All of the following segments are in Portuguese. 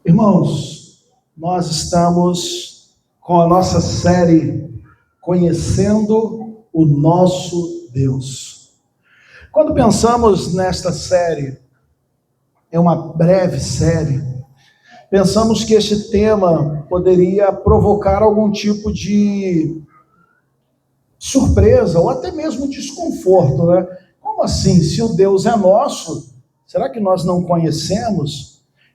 Irmãos, nós estamos com a nossa série Conhecendo o Nosso Deus. Quando pensamos nesta série, é uma breve série, pensamos que este tema poderia provocar algum tipo de surpresa ou até mesmo desconforto, né? Como assim? Se o Deus é nosso, será que nós não conhecemos?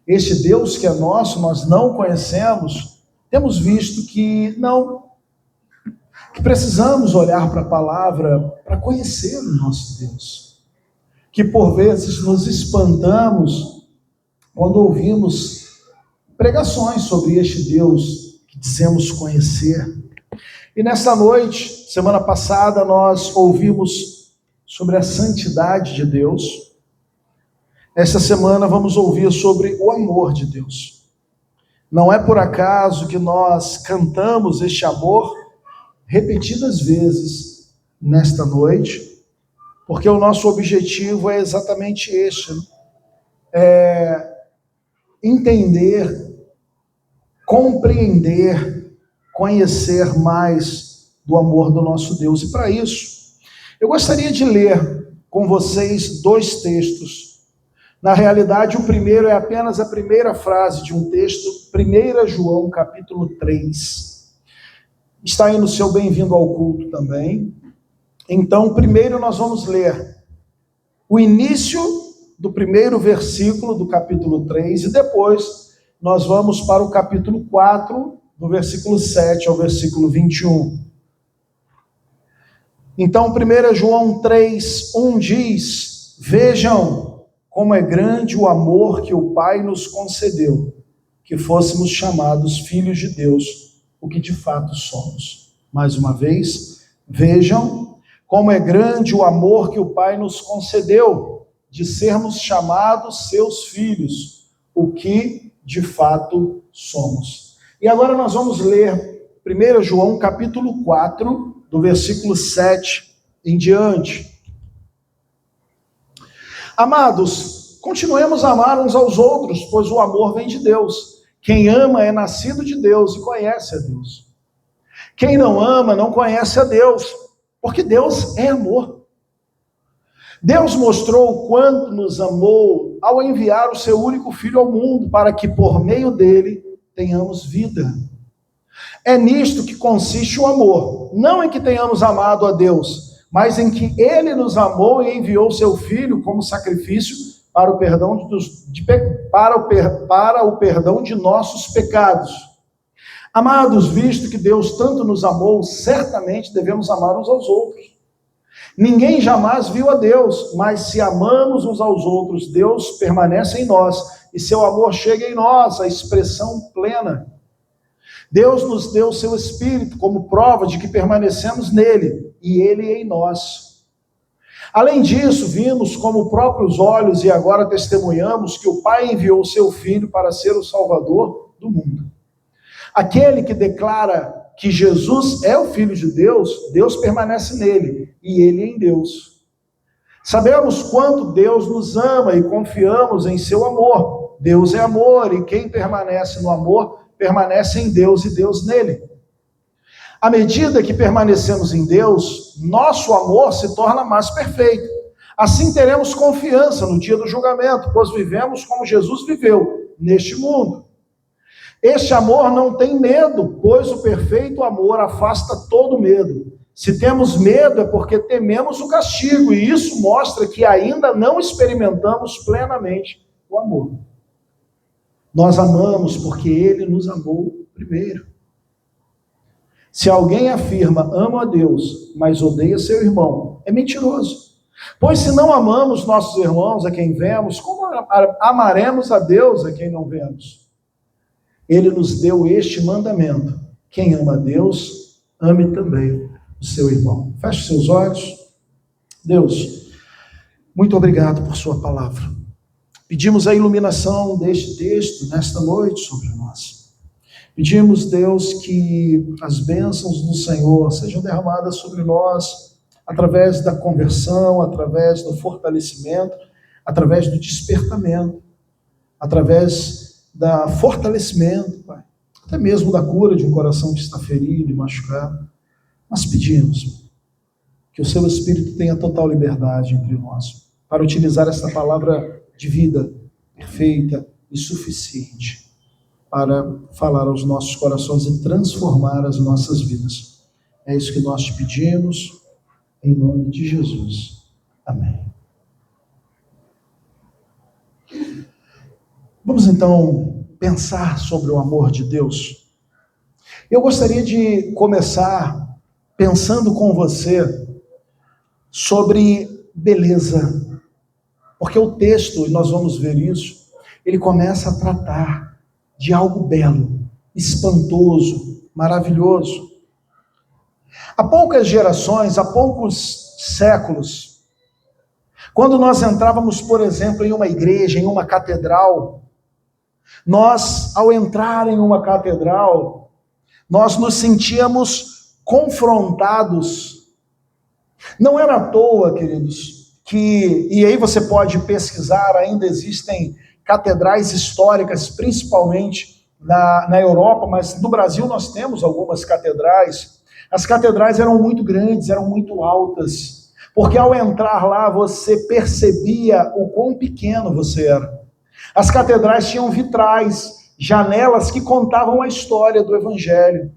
Este Deus que é nosso, nós não conhecemos? Temos visto que não, que precisamos olhar para a palavra para conhecer o nosso Deus. Que por vezes nos espantamos quando ouvimos pregações sobre este Deus que dizemos conhecer. E nesta noite, semana passada, nós ouvimos sobre a santidade de Deus. Esta semana vamos ouvir sobre o amor de Deus. Não é por acaso que nós cantamos este amor repetidas vezes nesta noite, porque o nosso objetivo é exatamente este, entender, compreender, conhecer mais do amor do nosso Deus. E para isso, eu gostaria de ler com vocês dois textos. Na realidade, o primeiro é apenas a primeira frase de um texto, 1 João, capítulo 3. Está aí no seu bem-vindo ao culto também. Então, primeiro nós vamos ler o início do primeiro versículo do capítulo 3 e depois nós vamos para o capítulo 4, do versículo 7 ao versículo 21. Então, 1 João 3, 1 diz: Vejam como é grande o amor que o Pai nos concedeu, que fôssemos chamados filhos de Deus, o que de fato somos. Mais uma vez, vejam como é grande o amor que o Pai nos concedeu, de sermos chamados seus filhos, o que de fato somos. E agora nós vamos ler 1 João capítulo 4, do versículo 7 em diante. Amados, continuemos a amar uns aos outros, pois o amor vem de Deus. Quem ama é nascido de Deus e conhece a Deus. Quem não ama não conhece a Deus, porque Deus é amor. Deus mostrou o quanto nos amou ao enviar o seu único Filho ao mundo, para que por meio dele tenhamos vida. É nisto que consiste o amor, não em que tenhamos amado a Deus, mas em que ele nos amou e enviou seu Filho como sacrifício para o perdão de nossos pecados. Amados, visto que Deus tanto nos amou, certamente devemos amar uns aos outros. Ninguém jamais viu a Deus, mas se amamos uns aos outros, Deus permanece em nós e seu amor chega em nós, a expressão plena. Deus nos deu o seu Espírito como prova de que permanecemos nele e ele em nós. Além disso, vimos como próprios olhos e agora testemunhamos que o Pai enviou o seu Filho para ser o Salvador do mundo. Aquele que declara que Jesus é o Filho de Deus, Deus permanece nele e ele em Deus. Sabemos quanto Deus nos ama e confiamos em seu amor. Deus é amor e quem permanece no amor permanece em Deus e Deus nele. À medida que permanecemos em Deus, nosso amor se torna mais perfeito. Assim teremos confiança no dia do julgamento, pois vivemos como Jesus viveu neste mundo. Este amor não tem medo, pois o perfeito amor afasta todo medo. Se temos medo é porque tememos o castigo, e isso mostra que ainda não experimentamos plenamente o amor. Nós amamos porque ele nos amou primeiro. Se alguém afirma, amo a Deus, mas odeia seu irmão, é mentiroso. Pois se não amamos nossos irmãos a quem vemos, como amaremos a Deus a quem não vemos? Ele nos deu este mandamento: quem ama a Deus, ame também o seu irmão. Feche seus olhos. Deus, muito obrigado por sua palavra. Pedimos a iluminação deste texto nesta noite sobre nós. Pedimos, Deus, que as bênçãos do Senhor sejam derramadas sobre nós através da conversão, através do fortalecimento, através do despertamento, através da fortalecimento, Pai, até mesmo da cura de um coração que está ferido e machucado. Nós pedimos que o Seu Espírito tenha total liberdade entre nós, para utilizar esta palavra de vida perfeita e suficiente, para falar aos nossos corações e transformar as nossas vidas. É isso que nós te pedimos, em nome de Jesus. Amém. Vamos então pensar sobre o amor de Deus. Eu gostaria de começar pensando com você sobre beleza, porque o texto, e nós vamos ver isso, ele começa a tratar de algo belo, espantoso, maravilhoso. Há poucas gerações, há poucos séculos, quando nós entrávamos, por exemplo, em uma igreja, em uma catedral, nós, ao entrar em uma catedral, nós nos sentíamos confrontados. Não era à toa, queridos, e aí você pode pesquisar, ainda existem catedrais históricas, principalmente na Europa, mas no Brasil nós temos algumas catedrais. As catedrais eram muito grandes, eram muito altas, porque ao entrar lá você percebia o quão pequeno você era. As catedrais tinham vitrais, janelas que contavam a história do Evangelho.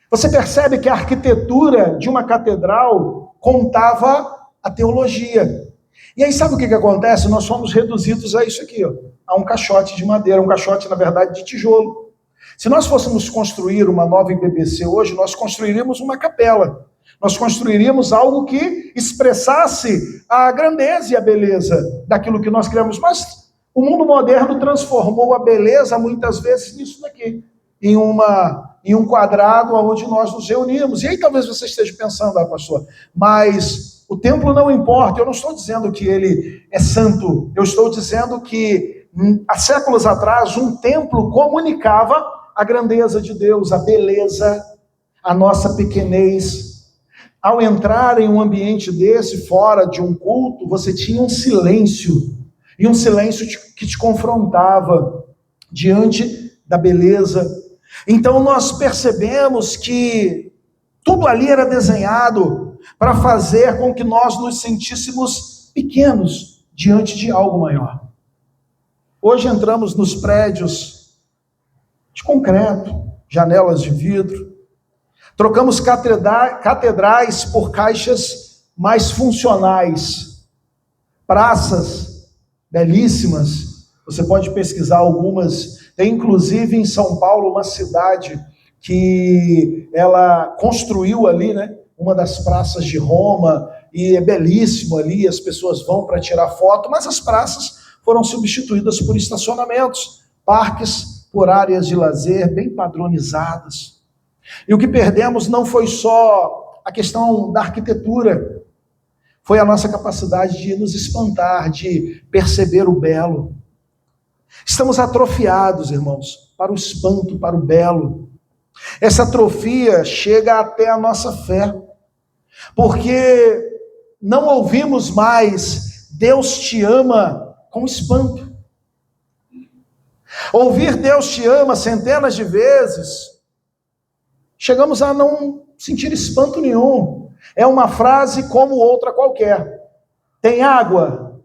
Você percebe que a arquitetura de uma catedral contava a teologia. E aí sabe o que acontece? Nós fomos reduzidos a isso aqui, ó, a um caixote de madeira, um caixote, na verdade, de tijolo. Se nós fôssemos construir uma nova IBBC hoje, nós construiríamos uma capela. Nós construiríamos algo que expressasse a grandeza e a beleza daquilo que nós criamos. Mas o mundo moderno transformou a beleza, muitas vezes, nisso daqui, em um quadrado onde nós nos reunimos. E aí talvez você esteja pensando, pastor, mas o templo não importa. Eu não estou dizendo que ele é santo. Eu estou dizendo que, há séculos atrás, um templo comunicava a grandeza de Deus, a beleza, a nossa pequenez. Ao entrar em um ambiente desse, fora de um culto, você tinha um silêncio, e um silêncio que te confrontava diante da beleza. Então nós percebemos que tudo ali era desenhado para fazer com que nós nos sentíssemos pequenos diante de algo maior. Hoje entramos nos prédios de concreto, janelas de vidro, trocamos catedrais por caixas mais funcionais, praças belíssimas, você pode pesquisar algumas, tem inclusive em São Paulo uma cidade que ela construiu ali, né, uma das praças de Roma, e é belíssimo ali, as pessoas vão para tirar foto, mas as praças foram substituídas por estacionamentos, parques por áreas de lazer bem padronizadas. E o que perdemos não foi só a questão da arquitetura, foi a nossa capacidade de nos espantar, de perceber o belo. Estamos atrofiados, irmãos, para o espanto, para o belo. Essa atrofia chega até a nossa fé, porque não ouvimos mais Deus te ama com espanto. Ouvir Deus te ama centenas de vezes, chegamos a não sentir espanto nenhum. É uma frase como outra qualquer. Tem água,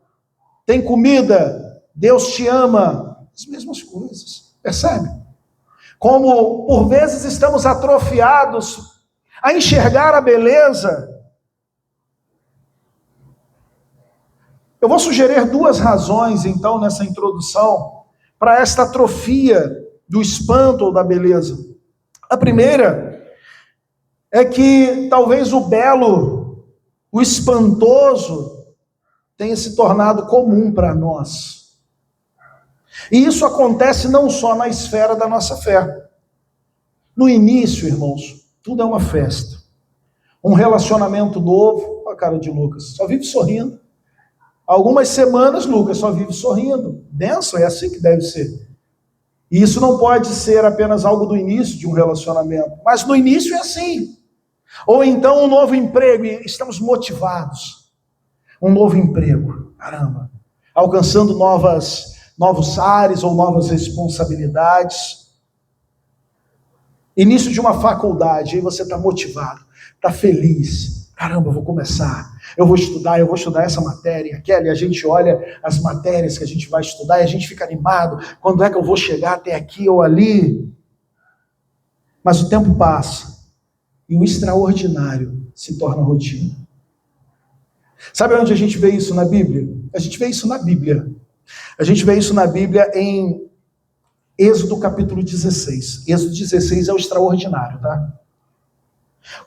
tem comida, Deus te ama. As mesmas coisas, percebe? Como por vezes estamos atrofiados a enxergar a beleza. Eu vou sugerir duas razões, então, nessa introdução, para esta atrofia do espanto ou da beleza. A primeira é que talvez o belo, o espantoso, tenha se tornado comum para nós. E isso acontece não só na esfera da nossa fé. No início, irmãos, tudo é uma festa. Um relacionamento novo, olha a cara de Lucas, só vive sorrindo. Algumas semanas, Lucas só vive sorrindo. Bênção, é assim que deve ser. E isso não pode ser apenas algo do início de um relacionamento, mas no início é assim. Ou então um novo emprego, e estamos motivados. Um novo emprego, caramba, alcançando novas novos ares ou novas responsabilidades. Início de uma faculdade, aí você está motivado, está feliz. Caramba, eu vou começar, eu vou estudar essa matéria, aquela, e a gente olha as matérias que a gente vai estudar e a gente fica animado, quando é que eu vou chegar até aqui ou ali? Mas o tempo passa e o extraordinário se torna rotina. Sabe onde a gente vê isso na Bíblia? A gente vê isso na Bíblia. A gente vê isso na Bíblia em Êxodo capítulo 16. Êxodo 16 é o extraordinário, tá?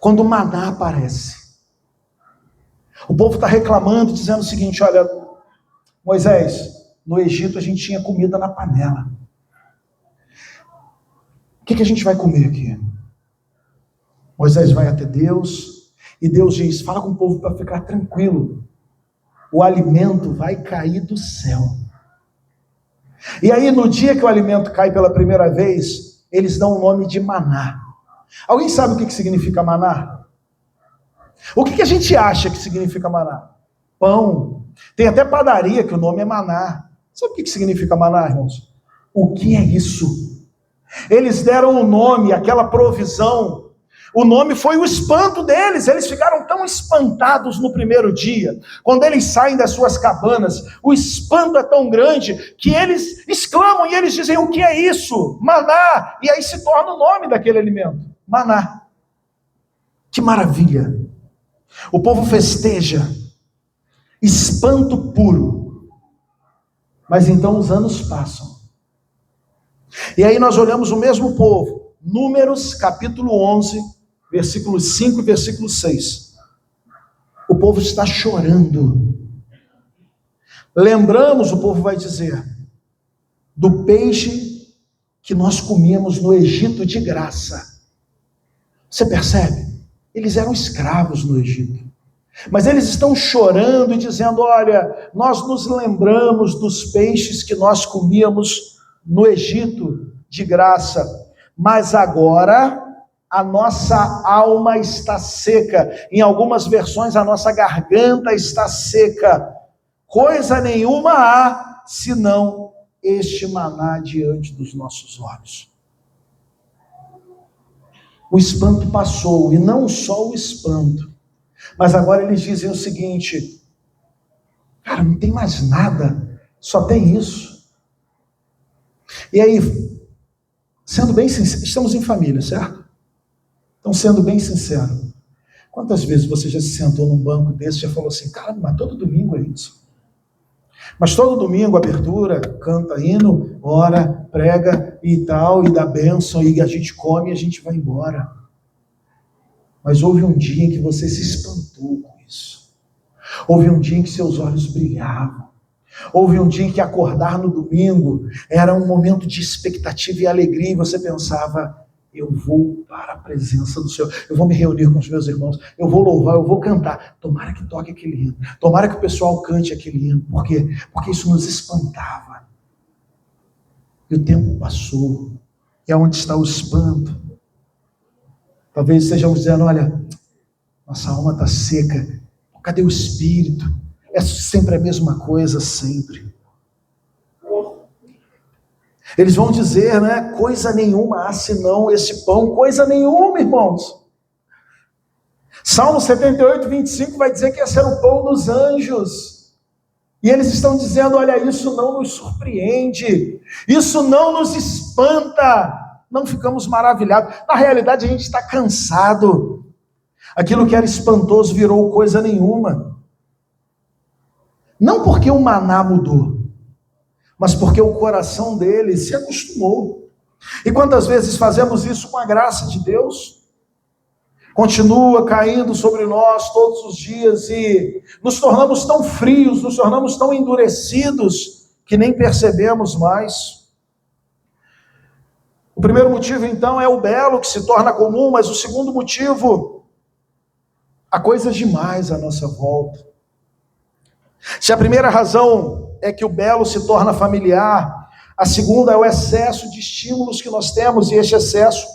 Quando o maná aparece. O povo está reclamando, dizendo o seguinte: olha, Moisés, no Egito a gente tinha comida na panela. O que a gente vai comer aqui? Moisés vai até Deus, e Deus diz: fala com o povo para ficar tranquilo. O alimento vai cair do céu. E aí, no dia que o alimento cai pela primeira vez, eles dão o nome de maná. Alguém sabe o que significa maná? O que a gente acha que significa maná? Pão. Tem até padaria que o nome é maná. Sabe o que significa maná, irmãos? O que é isso? Eles deram o nome, aquela provisão. O nome foi o espanto deles. Eles ficaram tão espantados no primeiro dia. Quando eles saem das suas cabanas, o espanto é tão grande que eles exclamam e eles dizem: o que é isso? Maná. E aí se torna o nome daquele alimento. Maná. Que maravilha. O povo festeja. Espanto puro. Mas então os anos passam. E aí nós olhamos o mesmo povo. Números capítulo 11, versículos 5 e versículo 6. O povo está chorando. Lembramos, o povo vai dizer, do peixe que nós comíamos no Egito de graça. Você percebe? Eles eram escravos no Egito. Mas eles estão chorando e dizendo: olha, nós nos lembramos dos peixes que nós comíamos no Egito de graça. Mas agora a nossa alma está seca. Em algumas versões, a nossa garganta está seca. Coisa nenhuma há, senão este maná diante dos nossos olhos. O espanto passou, e não só o espanto, mas agora eles dizem o seguinte: cara, não tem mais nada, só tem isso. E aí, sendo bem sincero, estamos em família, certo? Então, sendo bem sincero, quantas vezes você já se sentou num banco desse e já falou assim: cara, mas todo domingo é isso? Mas todo domingo, abertura, canta hino, ora, prega e tal, e dá bênção, e a gente come e a gente vai embora. Mas houve um dia em que você se espantou com isso. Houve um dia em que seus olhos brilhavam. Houve um dia em que acordar no domingo era um momento de expectativa e alegria, e você pensava: eu vou para a presença do Senhor, eu vou me reunir com os meus irmãos, eu vou louvar, eu vou cantar. Tomara que toque aquele hino, tomara que o pessoal cante aquele hino. Por quê? Porque isso nos espantava. E o tempo passou, e aonde está o espanto? Talvez estejamos dizendo: olha, nossa alma está seca, cadê o Espírito? É sempre a mesma coisa, sempre. Eles vão dizer, né, coisa nenhuma há senão esse pão, coisa nenhuma, irmãos. Salmo 78, 25 vai dizer que esse era o pão dos anjos. E eles estão dizendo: olha, isso não nos surpreende, isso não nos espanta, não ficamos maravilhados. Na realidade, a gente está cansado. Aquilo que era espantoso virou coisa nenhuma. Não porque o maná mudou, mas porque o coração dele se acostumou. E quantas vezes fazemos isso com a graça de Deus? Continua caindo sobre nós todos os dias e nos tornamos tão frios, nos tornamos tão endurecidos que nem percebemos mais. O primeiro motivo, então, é o belo que se torna comum, mas o segundo motivo, há coisas demais à nossa volta. Se a primeira razão é que o belo se torna familiar, a segunda é o excesso de estímulos que nós temos, e este excesso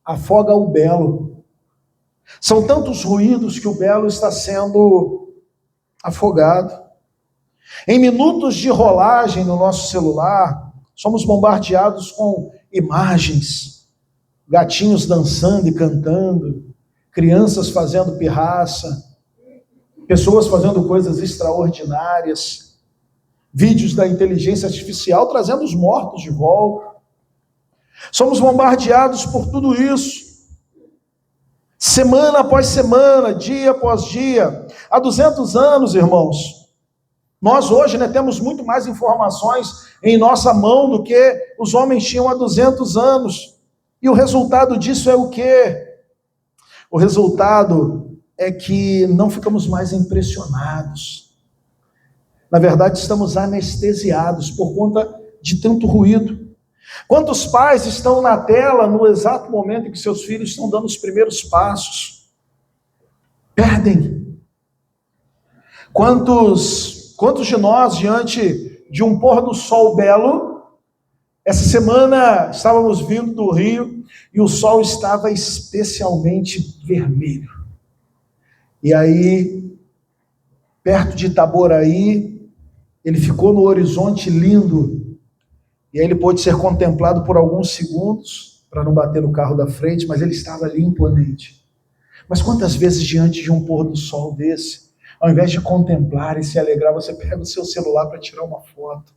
afoga o belo. São tantos ruídos que o belo está sendo afogado. Em minutos de rolagem no nosso celular, somos bombardeados com imagens, gatinhos dançando e cantando, crianças fazendo pirraça, pessoas fazendo coisas extraordinárias, vídeos da inteligência artificial trazendo os mortos de volta. Somos bombardeados por tudo isso, semana após semana, dia após dia. Há 200 anos, irmãos, nós hoje temos muito mais informações em nossa mão do que os homens tinham há 200 anos. E o resultado disso é o quê? O resultado é que não ficamos mais impressionados. Na verdade, estamos anestesiados por conta de tanto ruído. Quantos pais estão na tela no exato momento em que seus filhos estão dando os primeiros passos? Perdem. Quantos de nós, diante de um pôr do sol belo, essa semana estávamos vindo do Rio e o sol estava especialmente vermelho. E aí, perto de Itaboraí, ele ficou no horizonte lindo, e aí ele pôde ser contemplado por alguns segundos, para não bater no carro da frente, mas ele estava ali imponente. Mas quantas vezes diante de um pôr do sol desse, ao invés de contemplar e se alegrar, você pega o seu celular para tirar uma foto.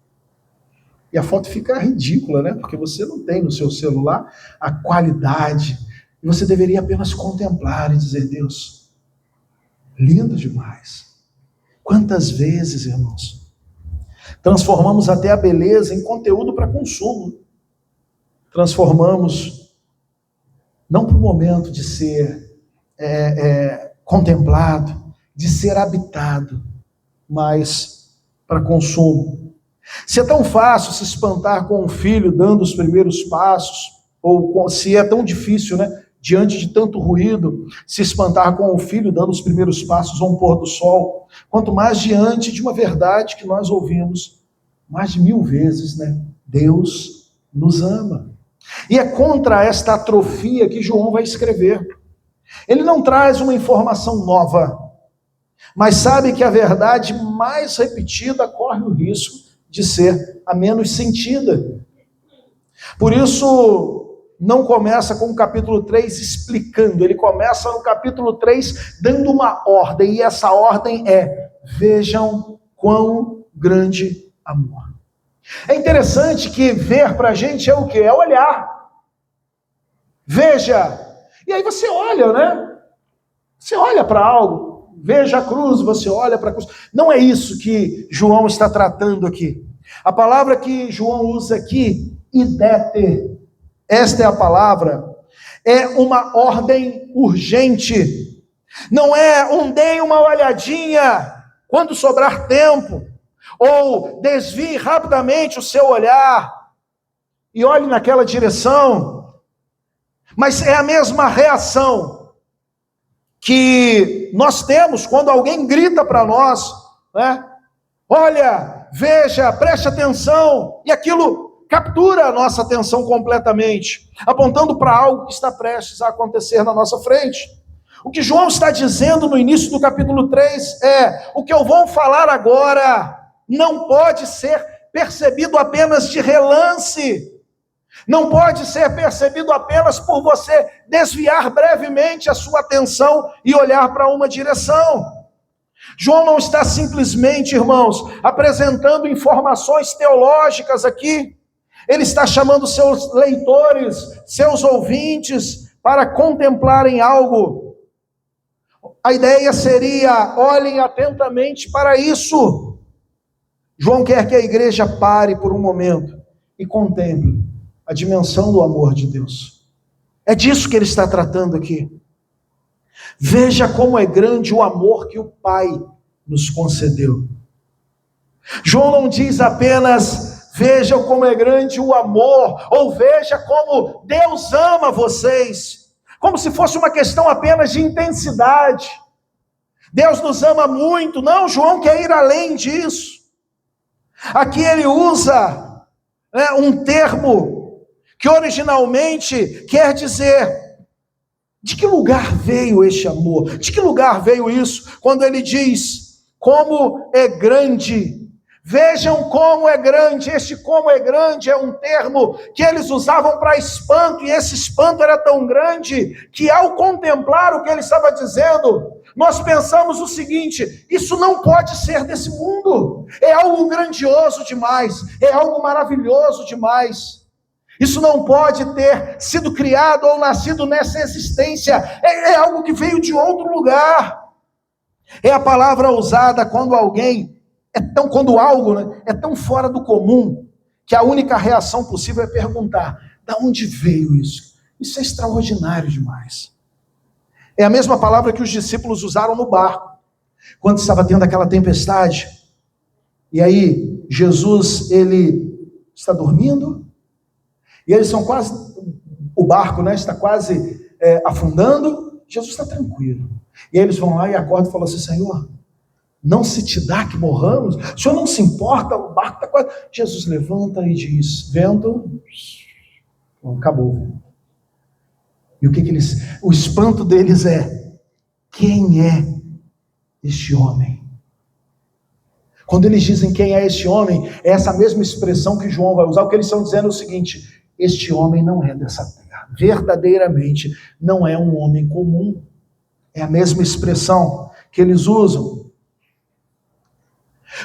E a foto fica ridícula, Porque você não tem no seu celular a qualidade. E você deveria apenas contemplar e dizer, Deus, lindo demais. Quantas vezes, irmãos, transformamos até a beleza em conteúdo para consumo. Transformamos, não para o momento de ser contemplado, de ser habitado, mas para consumo. Se é tão fácil se espantar com um filho dando os primeiros passos, ou se é tão difícil, diante de tanto ruído, se espantar com o filho dando os primeiros passos a um pôr do sol, quanto mais diante de uma verdade que nós ouvimos mais de 1000 vezes, Deus nos ama. E é contra esta atrofia que João vai escrever. Ele não traz uma informação nova, mas sabe que a verdade mais repetida corre o risco de ser a menos sentida. Por isso, não começa com o capítulo 3 explicando, ele começa no capítulo 3 dando uma ordem, e essa ordem é: vejam quão grande amor. É interessante que ver para a gente é o quê? É olhar. Veja. E aí você olha, Você olha para algo. Veja a cruz, você olha para a cruz. Não é isso que João está tratando aqui. A palavra que João usa aqui, idete, esta é a palavra, é uma ordem urgente. Não é dê uma olhadinha quando sobrar tempo, ou desvie rapidamente o seu olhar e olhe naquela direção. Mas é a mesma reação que nós temos quando alguém grita para nós, Olha, veja, preste atenção, e aquilo captura a nossa atenção completamente, apontando para algo que está prestes a acontecer na nossa frente. O que João está dizendo no início do capítulo 3 é: o que eu vou falar agora não pode ser percebido apenas de relance, não pode ser percebido apenas por você desviar brevemente a sua atenção e olhar para uma direção. João não está simplesmente, irmãos, apresentando informações teológicas aqui. Ele está chamando seus leitores, seus ouvintes, para contemplarem algo. A ideia seria: olhem atentamente para isso. João quer que a igreja pare por um momento e contemple a dimensão do amor de Deus. É disso que ele está tratando aqui. Veja como é grande o amor que o Pai nos concedeu. João não diz apenas: veja como é grande o amor, ou veja como Deus ama vocês, como se fosse uma questão apenas de intensidade. Deus nos ama muito. Não, João quer ir além disso. Aqui ele usa um termo que originalmente quer dizer: de que lugar veio este amor? De que lugar veio isso? Quando ele diz: como é grande Vejam como é grande. Este como é grande é um termo que eles usavam para espanto, e esse espanto era tão grande que, ao contemplar o que ele estava dizendo, nós pensamos o seguinte: isso não pode ser desse mundo, é algo grandioso demais, é algo maravilhoso demais, isso não pode ter sido criado ou nascido nessa existência, é algo que veio de outro lugar. É a palavra usada quando alguém quando algo, né, é tão fora do comum, que a única reação possível é perguntar: de onde veio isso? Isso é extraordinário demais. É a mesma palavra que os discípulos usaram no barco, quando estava tendo aquela tempestade, e aí Jesus, ele está dormindo, e eles são quase, o barco, né, está quase afundando, Jesus está tranquilo, e aí eles vão lá e acordam e falam assim: Senhor, não se te dá que morramos? O Senhor não se importa, o barco está quase... Jesus levanta e diz: vento, acabou o vento. E o que eles... O espanto deles é: quem é este homem? Quando eles dizem quem é este homem, é essa mesma expressão que João vai usar. O que eles estão dizendo é o seguinte: este homem não é dessa terra, verdadeiramente não é um homem comum. É a mesma expressão que eles usam.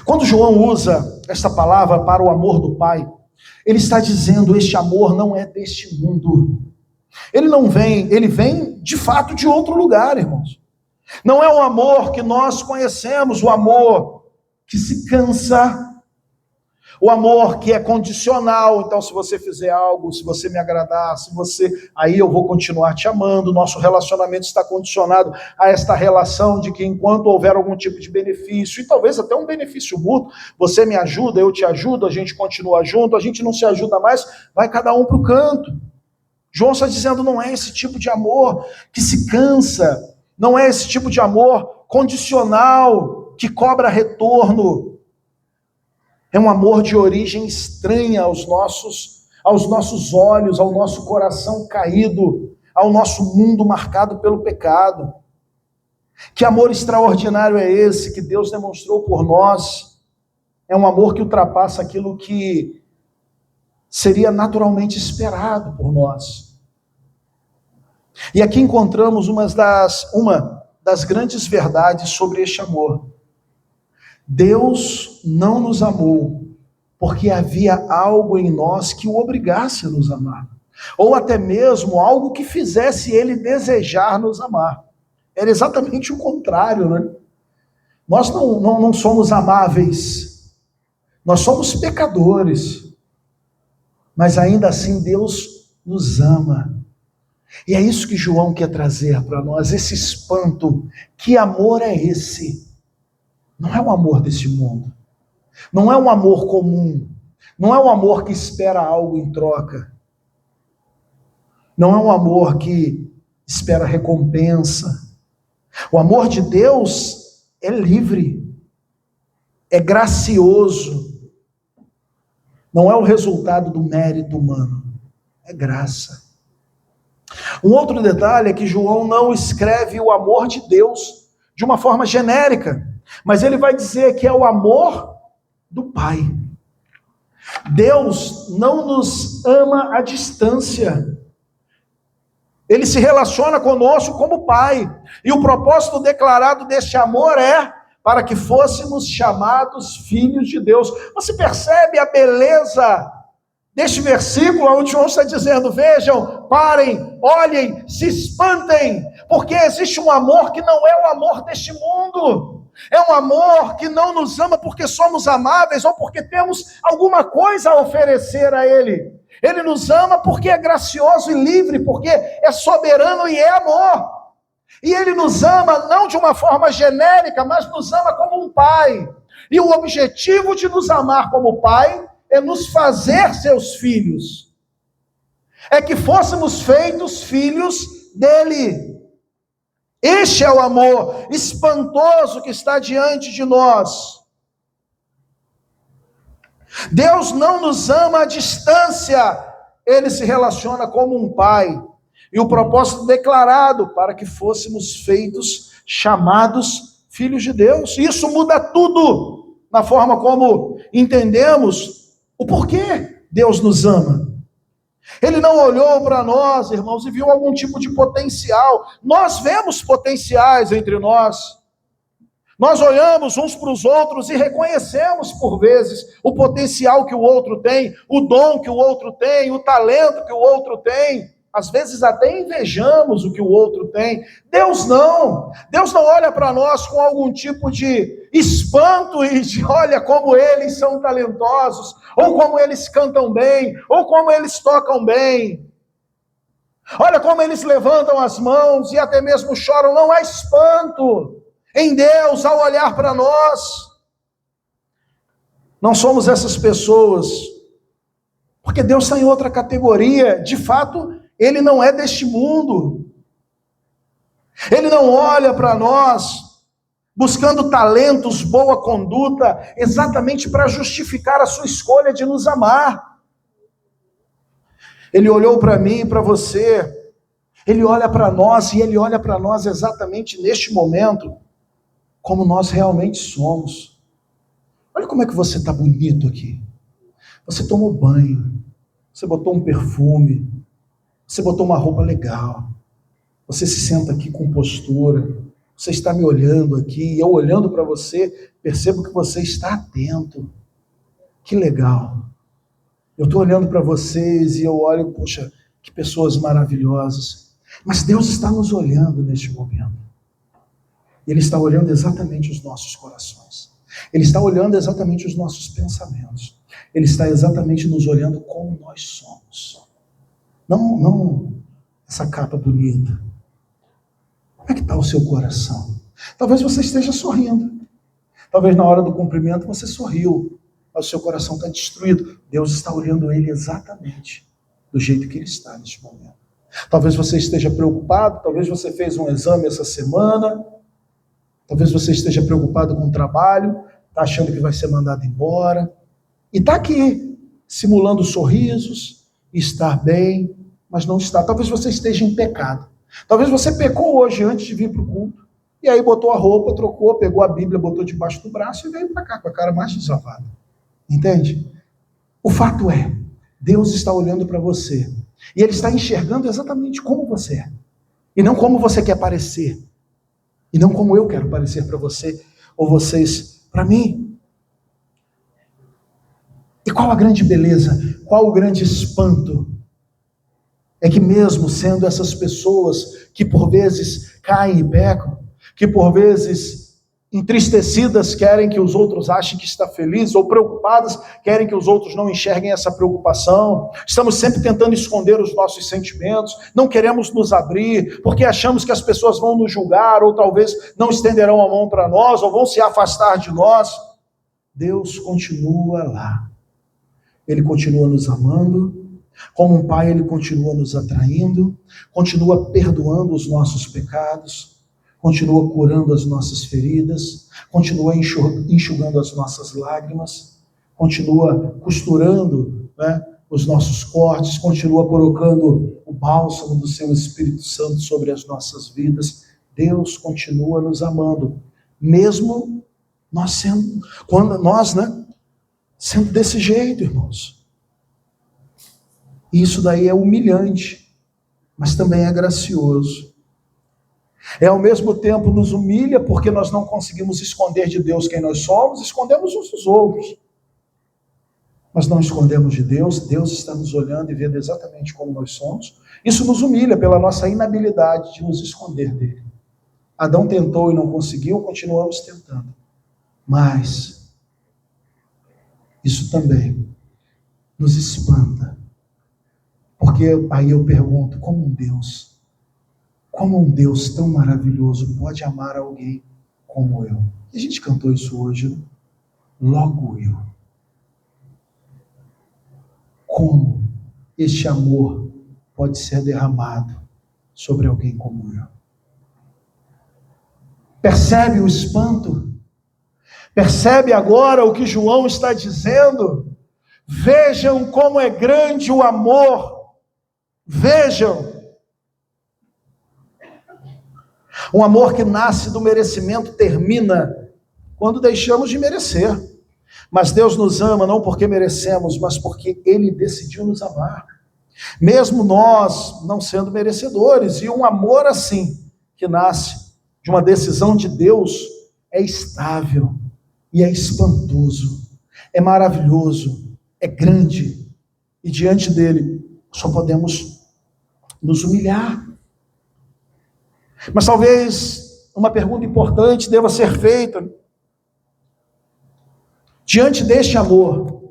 Quando João usa esta palavra para o amor do Pai, ele está dizendo: este amor não é deste mundo. Ele vem de fato de outro lugar, irmãos. Não é o amor que nós conhecemos, o amor que se cansa, o amor que é condicional. Então, se você fizer algo, se você me agradar, aí eu vou continuar te amando. Nosso relacionamento está condicionado a esta relação de que enquanto houver algum tipo de benefício, e talvez até um benefício mútuo, você me ajuda, eu te ajudo, a gente continua junto, a gente não se ajuda mais, vai cada um para o canto. João está dizendo: não é esse tipo de amor que se cansa, não é esse tipo de amor condicional, que cobra retorno. É um amor de origem estranha aos nossos olhos, ao nosso coração caído, ao nosso mundo marcado pelo pecado. Que amor extraordinário é esse que Deus demonstrou por nós? É um amor que ultrapassa aquilo que seria naturalmente esperado por nós. E aqui encontramos uma das grandes verdades sobre este amor. Deus não nos amou porque havia algo em nós que o obrigasse a nos amar, ou até mesmo algo que fizesse ele desejar nos amar. Era exatamente o contrário, né? Nós não somos amáveis, nós somos pecadores, mas ainda assim Deus nos ama. E é isso que João quer trazer para nós, esse espanto. Que amor é esse? Não é um amor desse mundo, não é um amor comum, não é um amor que espera algo em troca, não é um amor que espera recompensa. O amor de Deus é livre, é gracioso, não é o resultado do mérito humano, é graça. Um outro detalhe é que João não escreve o amor de Deus de uma forma genérica, mas ele vai dizer que é o amor do Pai. Deus não nos ama à distância. Ele se relaciona conosco como Pai. E o propósito declarado deste amor é para que fôssemos chamados filhos de Deus. Você percebe a beleza deste versículo, onde João está dizendo: vejam, parem, olhem, se espantem, porque existe um amor que não é o amor deste mundo. É um amor que não nos ama porque somos amáveis ou porque temos alguma coisa a oferecer a Ele. Ele nos ama porque é gracioso e livre, porque é soberano e é amor. E Ele nos ama não de uma forma genérica, mas nos ama como um Pai. E o objetivo de nos amar como Pai é nos fazer seus filhos. É que fôssemos feitos filhos dEle. Este é o amor espantoso que está diante de nós. Deus não nos ama à distância, Ele se relaciona como um Pai. E o propósito declarado para que fôssemos feitos, chamados filhos de Deus. Isso muda tudo. na forma como entendemos o porquê Deus nos ama. Ele não olhou para nós, irmãos, e viu algum tipo de potencial. Nós vemos potenciais entre nós. Nós olhamos uns para os outros e reconhecemos, por vezes, o potencial que o outro tem, o dom que o outro tem, o talento que o outro tem. Às vezes até invejamos o que o outro tem. Deus não olha para nós com algum tipo de espanto e de olha como eles são talentosos, ou como eles cantam bem, ou como eles tocam bem. Olha como eles levantam as mãos e até mesmo choram. Não há espanto em Deus ao olhar para nós. Não somos essas pessoas, porque Deus está em outra categoria. De fato, Ele não é deste mundo. Ele não olha para nós buscando talentos, boa conduta, exatamente para justificar a sua escolha de nos amar. Ele olhou para mim e para você. Ele olha para nós e Ele olha para nós exatamente neste momento como nós realmente somos. Olha como é que você está bonito aqui. Você tomou banho, você botou um perfume, você botou uma roupa legal, você se senta aqui com postura, você está me olhando aqui, e eu olhando para você, percebo que você está atento. Que legal. Eu estou olhando para vocês e eu olho, poxa, que pessoas maravilhosas. Mas Deus está nos olhando neste momento. Ele está olhando exatamente os nossos corações. Ele está olhando exatamente os nossos pensamentos. Ele está exatamente nos olhando como nós somos. Não essa capa bonita. Como é que está o seu coração? Talvez você esteja sorrindo. Talvez na hora do cumprimento você sorriu, mas o seu coração está destruído. Deus está olhando ele exatamente do jeito que ele está neste momento. Talvez você esteja preocupado, talvez você fez um exame essa semana, talvez você esteja preocupado com o trabalho, está achando que vai ser mandado embora, e está aqui, simulando sorrisos, estar bem, mas não está. Talvez você esteja em pecado. Talvez você pecou hoje antes de vir para o culto, e aí botou a roupa, trocou, pegou a Bíblia, botou debaixo do braço e veio para cá com a cara mais deslavada. Entende? O fato é, Deus está olhando para você, e Ele está enxergando exatamente como você é, e não como você quer parecer, e não como eu quero parecer para você, ou vocês para mim. E qual a grande beleza, qual o grande espanto? É que mesmo sendo essas pessoas que por vezes caem e pecam, que por vezes entristecidas querem que os outros achem que está feliz, ou preocupadas querem que os outros não enxerguem essa preocupação, estamos sempre tentando esconder os nossos sentimentos, não queremos nos abrir, porque achamos que as pessoas vão nos julgar, ou talvez não estenderão a mão para nós, ou vão se afastar de nós. Deus continua lá, Ele continua nos amando, como um pai Ele continua nos atraindo, continua perdoando os nossos pecados, continua curando as nossas feridas, continua enxugando as nossas lágrimas, continua costurando, os nossos cortes, continua colocando o bálsamo do seu Espírito Santo sobre as nossas vidas. Deus continua nos amando, mesmo nós sendo, sendo desse jeito, irmãos. Isso daí é humilhante, mas também é gracioso. Ao mesmo tempo nos humilha, porque nós não conseguimos esconder de Deus quem nós somos, escondemos uns dos outros. Mas não escondemos de Deus, Deus está nos olhando e vendo exatamente como nós somos. Isso nos humilha pela nossa inabilidade de nos esconder dele. Adão tentou e não conseguiu, continuamos tentando. Mas isso também nos espanta. Porque aí eu pergunto, como um Deus tão maravilhoso pode amar alguém como eu? E a gente cantou isso hoje, né? Logo eu. Como este amor pode ser derramado sobre alguém como eu? Percebe o espanto? Percebe agora o que João está dizendo? Vejam como é grande o amor. Vejam. Um amor que nasce do merecimento termina quando deixamos de merecer. Mas Deus nos ama não porque merecemos, mas porque Ele decidiu nos amar. Mesmo nós não sendo merecedores. E um amor assim, que nasce de uma decisão de Deus, é estável e é espantoso, é maravilhoso, é grande. E diante dele só podemos nos humilhar. Mas talvez uma pergunta importante deva ser feita. Diante deste amor,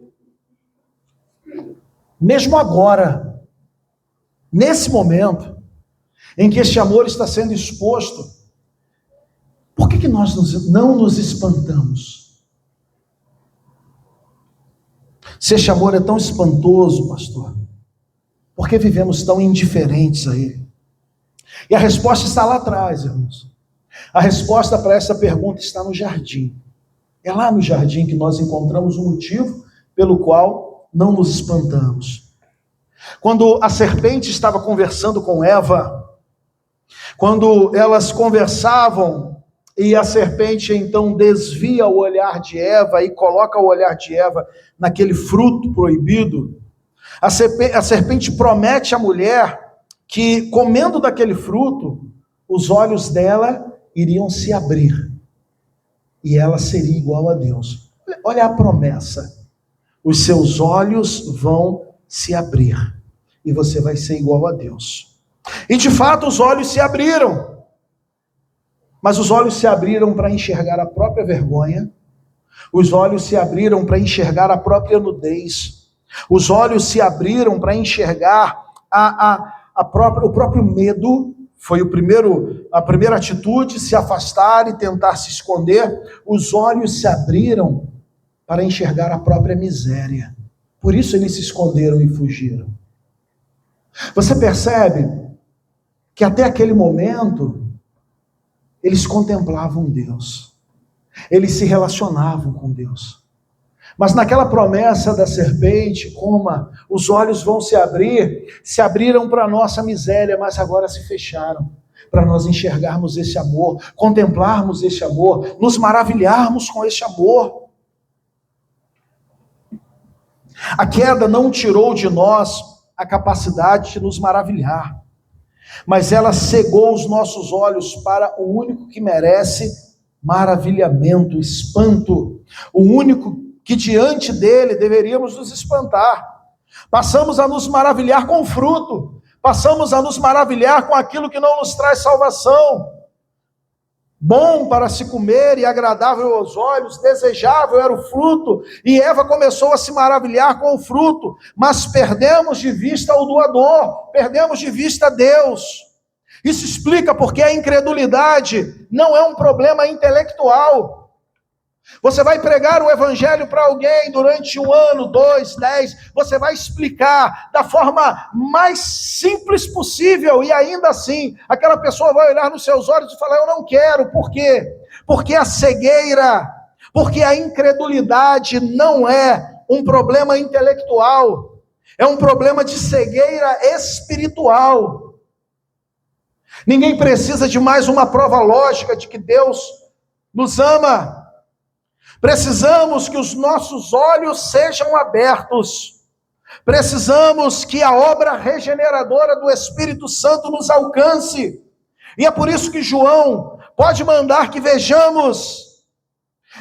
mesmo agora, nesse momento, em que este amor está sendo exposto, por que nós não nos espantamos? Se este amor é tão espantoso, pastor, por que vivemos tão indiferentes a ele? E a resposta está lá atrás, irmãos. A resposta para essa pergunta está no jardim. É lá no jardim que nós encontramos o motivo pelo qual não nos espantamos. Quando a serpente estava conversando com Eva, quando elas conversavam e a serpente então desvia o olhar de Eva e coloca o olhar de Eva naquele fruto proibido, a serpente promete à mulher que comendo daquele fruto, os olhos dela iriam se abrir e ela seria igual a Deus. Olha a promessa: os seus olhos vão se abrir e você vai ser igual a Deus. E de fato os olhos se abriram, mas os olhos se abriram para enxergar a própria vergonha, os olhos se abriram para enxergar a própria nudez, os olhos se abriram para enxergar o próprio medo. Foi a primeira atitude, se afastar e tentar se esconder. Os olhos se abriram para enxergar a própria miséria. Por isso eles se esconderam e fugiram. Você percebe que até aquele momento eles contemplavam Deus, eles se relacionavam com Deus. Mas naquela promessa da serpente, coma, os olhos vão se abrir, se abriram para a nossa miséria, mas agora se fecharam, para nós enxergarmos esse amor, contemplarmos esse amor, nos maravilharmos com esse amor. A queda não tirou de nós a capacidade de nos maravilhar, mas ela cegou os nossos olhos para o único que merece maravilhamento, espanto, o único que diante dele deveríamos nos espantar. Passamos a nos maravilhar com o fruto, passamos a nos maravilhar com aquilo que não nos traz salvação. Bom para se comer e agradável aos olhos, desejável era o fruto, e Eva começou a se maravilhar com o fruto, mas perdemos de vista o doador, perdemos de vista Deus. Isso explica porque a incredulidade não é um problema intelectual. Você vai pregar o evangelho para alguém durante 1 ano, 2, 10, você vai explicar da forma mais simples possível, e ainda assim, aquela pessoa vai olhar nos seus olhos e falar: eu não quero. Por quê? Porque a cegueira, porque a incredulidade não é um problema intelectual, é um problema de cegueira espiritual. Ninguém precisa de mais uma prova lógica de que Deus nos ama. Precisamos que os nossos olhos sejam abertos. Precisamos que a obra regeneradora do Espírito Santo nos alcance. E é por isso que João pode mandar que vejamos.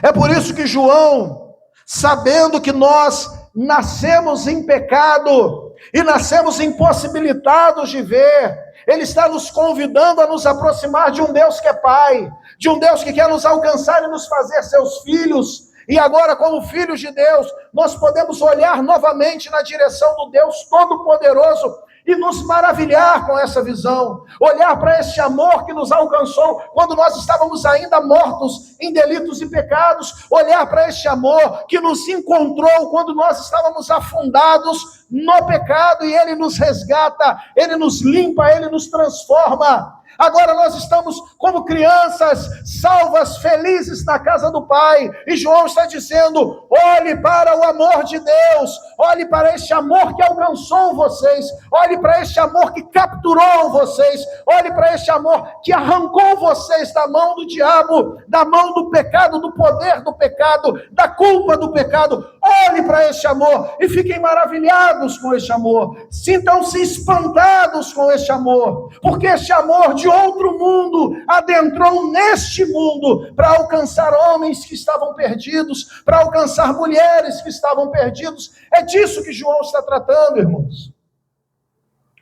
É por isso que João, sabendo que nós nascemos em pecado e nascemos impossibilitados de ver, ele está nos convidando a nos aproximar de um Deus que é Pai, de um Deus que quer nos alcançar e nos fazer seus filhos. E agora, como filhos de Deus, nós podemos olhar novamente na direção do Deus Todo-Poderoso e nos maravilhar com essa visão, olhar para esse amor que nos alcançou quando nós estávamos ainda mortos em delitos e pecados, olhar para esse amor que nos encontrou quando nós estávamos afundados no pecado, e Ele nos resgata, Ele nos limpa, Ele nos transforma. Agora nós estamos como crianças, salvas, felizes na casa do Pai. E João está dizendo: olhe para o amor de Deus, olhe para este amor que alcançou vocês, olhe para este amor que capturou vocês, olhe para este amor que arrancou vocês da mão do diabo, da mão do pecado, do poder do pecado, da culpa do pecado. Olhe para este amor e fiquem maravilhados com este amor. Sintam-se espantados com este amor, porque este amor de outro mundo adentrou neste mundo para alcançar homens que estavam perdidos, para alcançar mulheres que estavam perdidos. É disso que João está tratando, irmãos.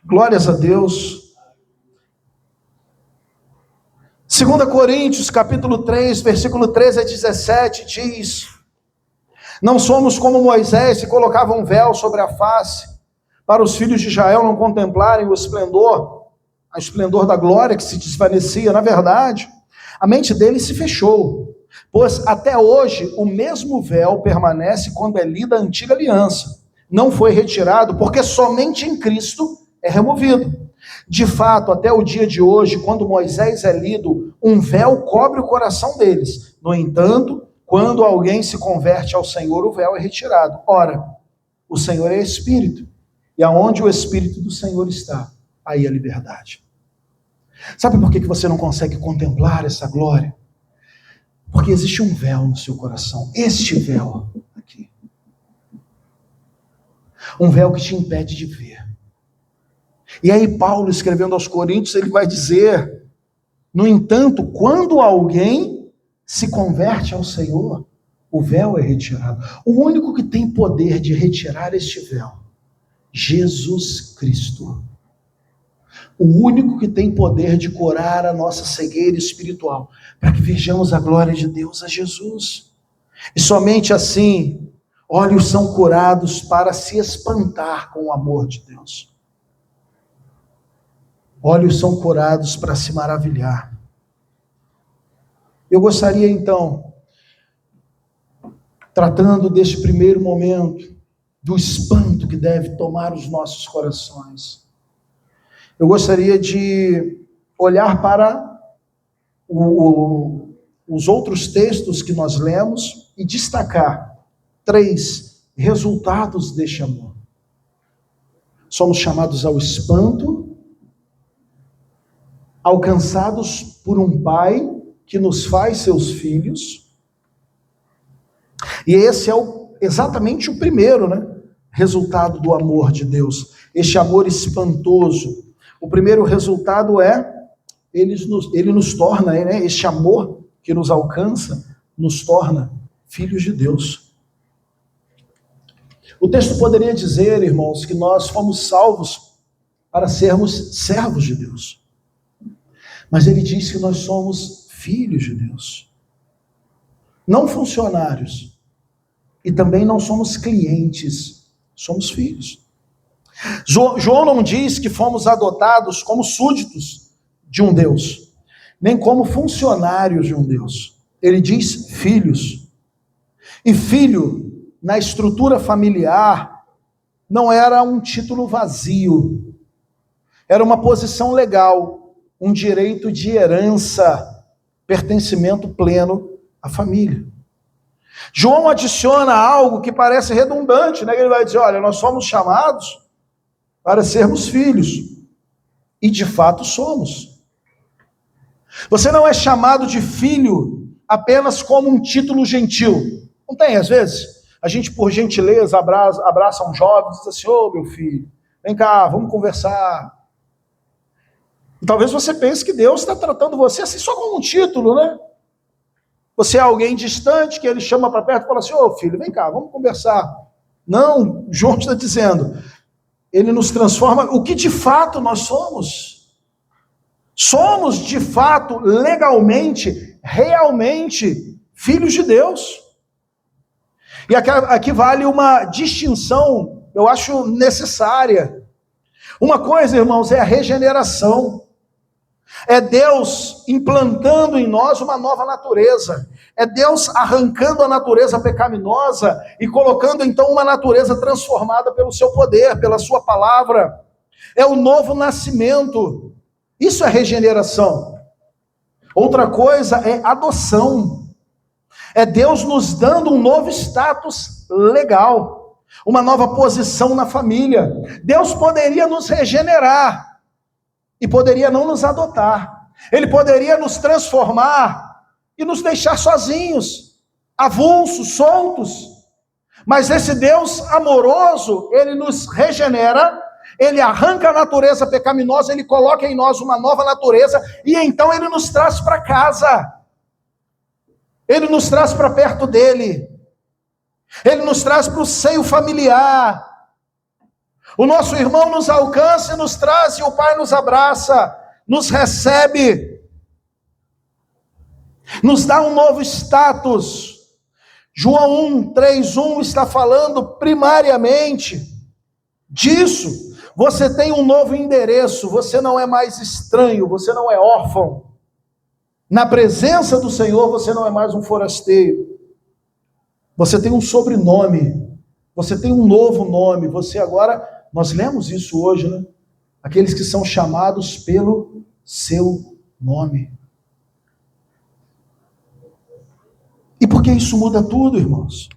Glórias a Deus. 2 Coríntios, capítulo 3, versículo 13 a 17, diz: não somos como Moisés, que colocava um véu sobre a face, para os filhos de Israel não contemplarem o esplendor da glória que se desvanecia. Na verdade, a mente deles se fechou, pois até hoje o mesmo véu permanece quando é lida a antiga aliança. Não foi retirado, porque somente em Cristo é removido. De fato, até o dia de hoje, quando Moisés é lido, um véu cobre o coração deles. No entanto, quando alguém se converte ao Senhor, o véu é retirado. Ora, o Senhor é Espírito, e aonde o Espírito do Senhor está, aí a liberdade. Sabe por que você não consegue contemplar essa glória? Porque existe um véu no seu coração, este véu aqui. Um véu que te impede de ver. E aí Paulo, escrevendo aos Coríntios, ele vai dizer: no entanto, quando alguém se converte ao Senhor, o véu é retirado. O único que tem poder de retirar este véu, Jesus Cristo. O único que tem poder de curar a nossa cegueira espiritual, para que vejamos a glória de Deus, a Jesus. E somente assim, olhos são curados para se espantar com o amor de Deus. Olhos são curados para se maravilhar. Eu gostaria então, tratando deste primeiro momento, do espanto que deve tomar os nossos corações, eu gostaria de olhar para os outros textos que nós lemos e destacar 3 resultados deste amor. Somos chamados ao espanto, alcançados por um Pai que nos faz seus filhos. E esse é exatamente o primeiro, resultado do amor de Deus. Este amor espantoso. O primeiro resultado é, ele nos torna, este amor que nos alcança, nos torna filhos de Deus. O texto poderia dizer, irmãos, que nós fomos salvos para sermos servos de Deus. Mas ele diz que nós somos filhos de Deus. Não funcionários. E também não somos clientes. Somos filhos. João não diz que fomos adotados como súditos de um Deus, nem como funcionários de um Deus. Ele diz filhos. E filho, na estrutura familiar, não era um título vazio. Era uma posição legal, um direito de herança, pertencimento pleno à família. João adiciona algo que parece redundante, Ele vai dizer, olha, nós somos chamados para sermos filhos. E de fato somos. Você não é chamado de filho apenas como um título gentil. Não tem, às vezes, a gente por gentileza abraça um jovem e diz assim, meu filho, vem cá, vamos conversar. E talvez você pense que Deus está tratando você assim só como um título, Você é alguém distante que ele chama para perto e fala assim, filho, vem cá, vamos conversar. Não, João está dizendo, ele nos transforma, o que de fato nós somos. Somos de fato, legalmente, realmente, filhos de Deus. E aqui vale uma distinção, eu acho necessária. Uma coisa, irmãos, é a regeneração. É Deus implantando em nós uma nova natureza. É Deus arrancando a natureza pecaminosa e colocando então uma natureza transformada pelo seu poder, pela sua palavra. É o novo nascimento. Isso é regeneração. Outra coisa é adoção. É Deus nos dando um novo status legal, uma nova posição na família. Deus poderia nos regenerar e poderia não nos adotar. Ele poderia nos transformar e nos deixar sozinhos, avulsos, soltos. Mas esse Deus amoroso, ele nos regenera, ele arranca a natureza pecaminosa, ele coloca em nós uma nova natureza, e então ele nos traz para casa. Ele nos traz para perto dele. Ele nos traz para o seio familiar. O nosso irmão nos alcança e nos traz, e o Pai nos abraça, nos recebe, nos dá um novo status. João 1:3:1 está falando primariamente disso. Você tem um novo endereço, você não é mais estranho, você não é órfão. Na presença do Senhor, você não é mais um forasteiro. Você tem um sobrenome, você tem um novo nome, você agora, nós lemos isso hoje, né? Aqueles que são chamados pelo seu nome. E por que isso muda tudo, irmãos?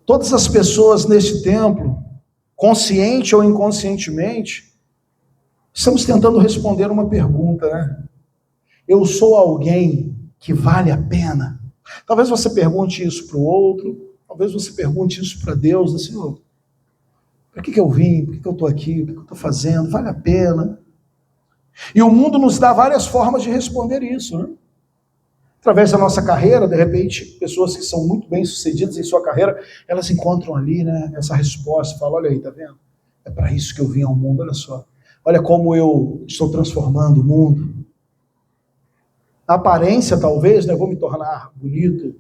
Todas as pessoas neste templo, consciente ou inconscientemente, estamos tentando responder uma pergunta, né? Eu sou alguém que vale a pena? Talvez você pergunte isso para o outro, talvez você pergunte isso para Deus, assim, para que eu vim? Por que eu estou aqui? O que eu estou fazendo? Vale a pena? E o mundo nos dá várias formas de responder isso, né? Através da nossa carreira, de repente, pessoas que são muito bem-sucedidas em sua carreira, elas encontram ali, né, essa resposta, falam, olha aí, tá vendo? É para isso que eu vim ao mundo, olha só. Olha como eu estou transformando o mundo. A aparência, talvez, né, vou me tornar bonito,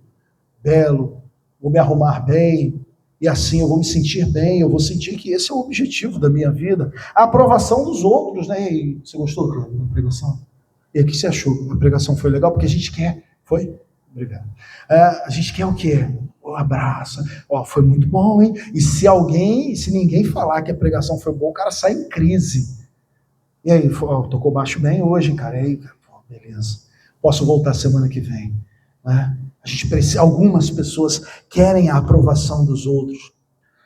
belo, vou me arrumar bem, e assim eu vou me sentir bem, eu vou sentir que esse é o objetivo da minha vida. A aprovação dos outros, né? E você gostou da pregação? E aí, o que você achou? A pregação foi legal? Porque a gente quer. Foi? Obrigado. A gente quer o quê? O abraço. Foi muito bom, hein? E se ninguém falar que a pregação foi boa, o cara sai em crise. E aí, tocou baixo bem hoje, cara. E aí, beleza. Posso voltar semana que vem. Né? A gente precisa, algumas pessoas querem a aprovação dos outros.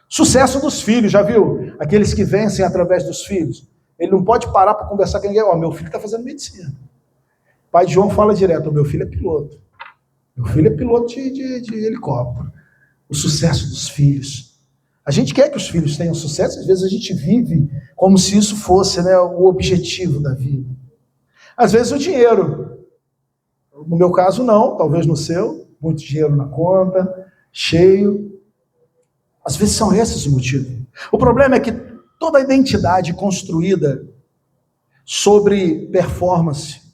Sucesso dos filhos, já viu? Aqueles que vencem através dos filhos. Ele não pode parar para conversar com ninguém. Meu filho está fazendo medicina. O pai de João fala direto, meu filho é piloto. Meu filho é piloto de helicóptero. O sucesso dos filhos. A gente quer que os filhos tenham sucesso, às vezes a gente vive como se isso fosse, né, o objetivo da vida. Às vezes o dinheiro. No meu caso não, talvez no seu. Muito dinheiro na conta, cheio. Às vezes são esses os motivos. O problema é que toda a identidade construída sobre performance,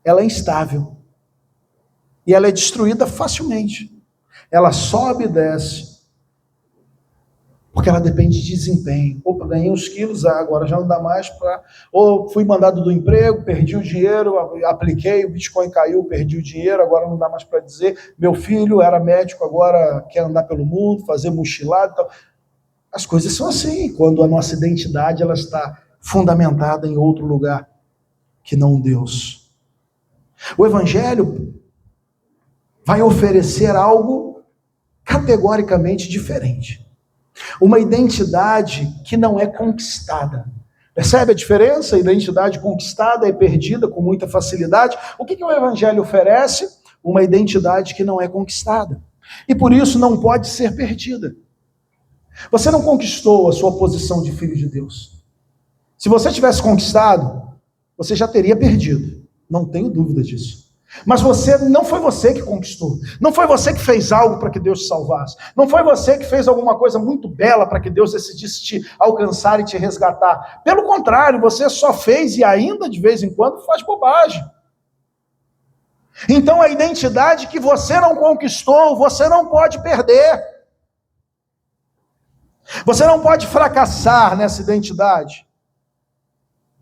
ela é instável. E ela é destruída facilmente. Ela sobe e desce. Porque ela depende de desempenho. Opa, ganhei uns quilos, agora já não dá mais para... Ou fui mandado do emprego, perdi o dinheiro, apliquei, o Bitcoin caiu, perdi o dinheiro, agora não dá mais para dizer. Meu filho era médico, agora quer andar pelo mundo, fazer mochilado e tal. As coisas são assim, quando a nossa identidade ela está fundamentada em outro lugar que não Deus. O Evangelho vai oferecer algo categoricamente diferente. Uma identidade que não é conquistada. Percebe a diferença? A identidade conquistada é perdida com muita facilidade. O que o Evangelho oferece? Uma identidade que não é conquistada. E por isso não pode ser perdida. Você não conquistou a sua posição de filho de Deus. Se você tivesse conquistado, você já teria perdido. Não tenho dúvida disso. Mas não foi você que conquistou. Não foi você que fez algo para que Deus te salvasse. Não foi você que fez alguma coisa muito bela para que Deus decidisse te alcançar e te resgatar. Pelo contrário, você só fez e ainda de vez em quando faz bobagem. Então a identidade que você não conquistou, você não pode perder. Você não pode fracassar nessa identidade.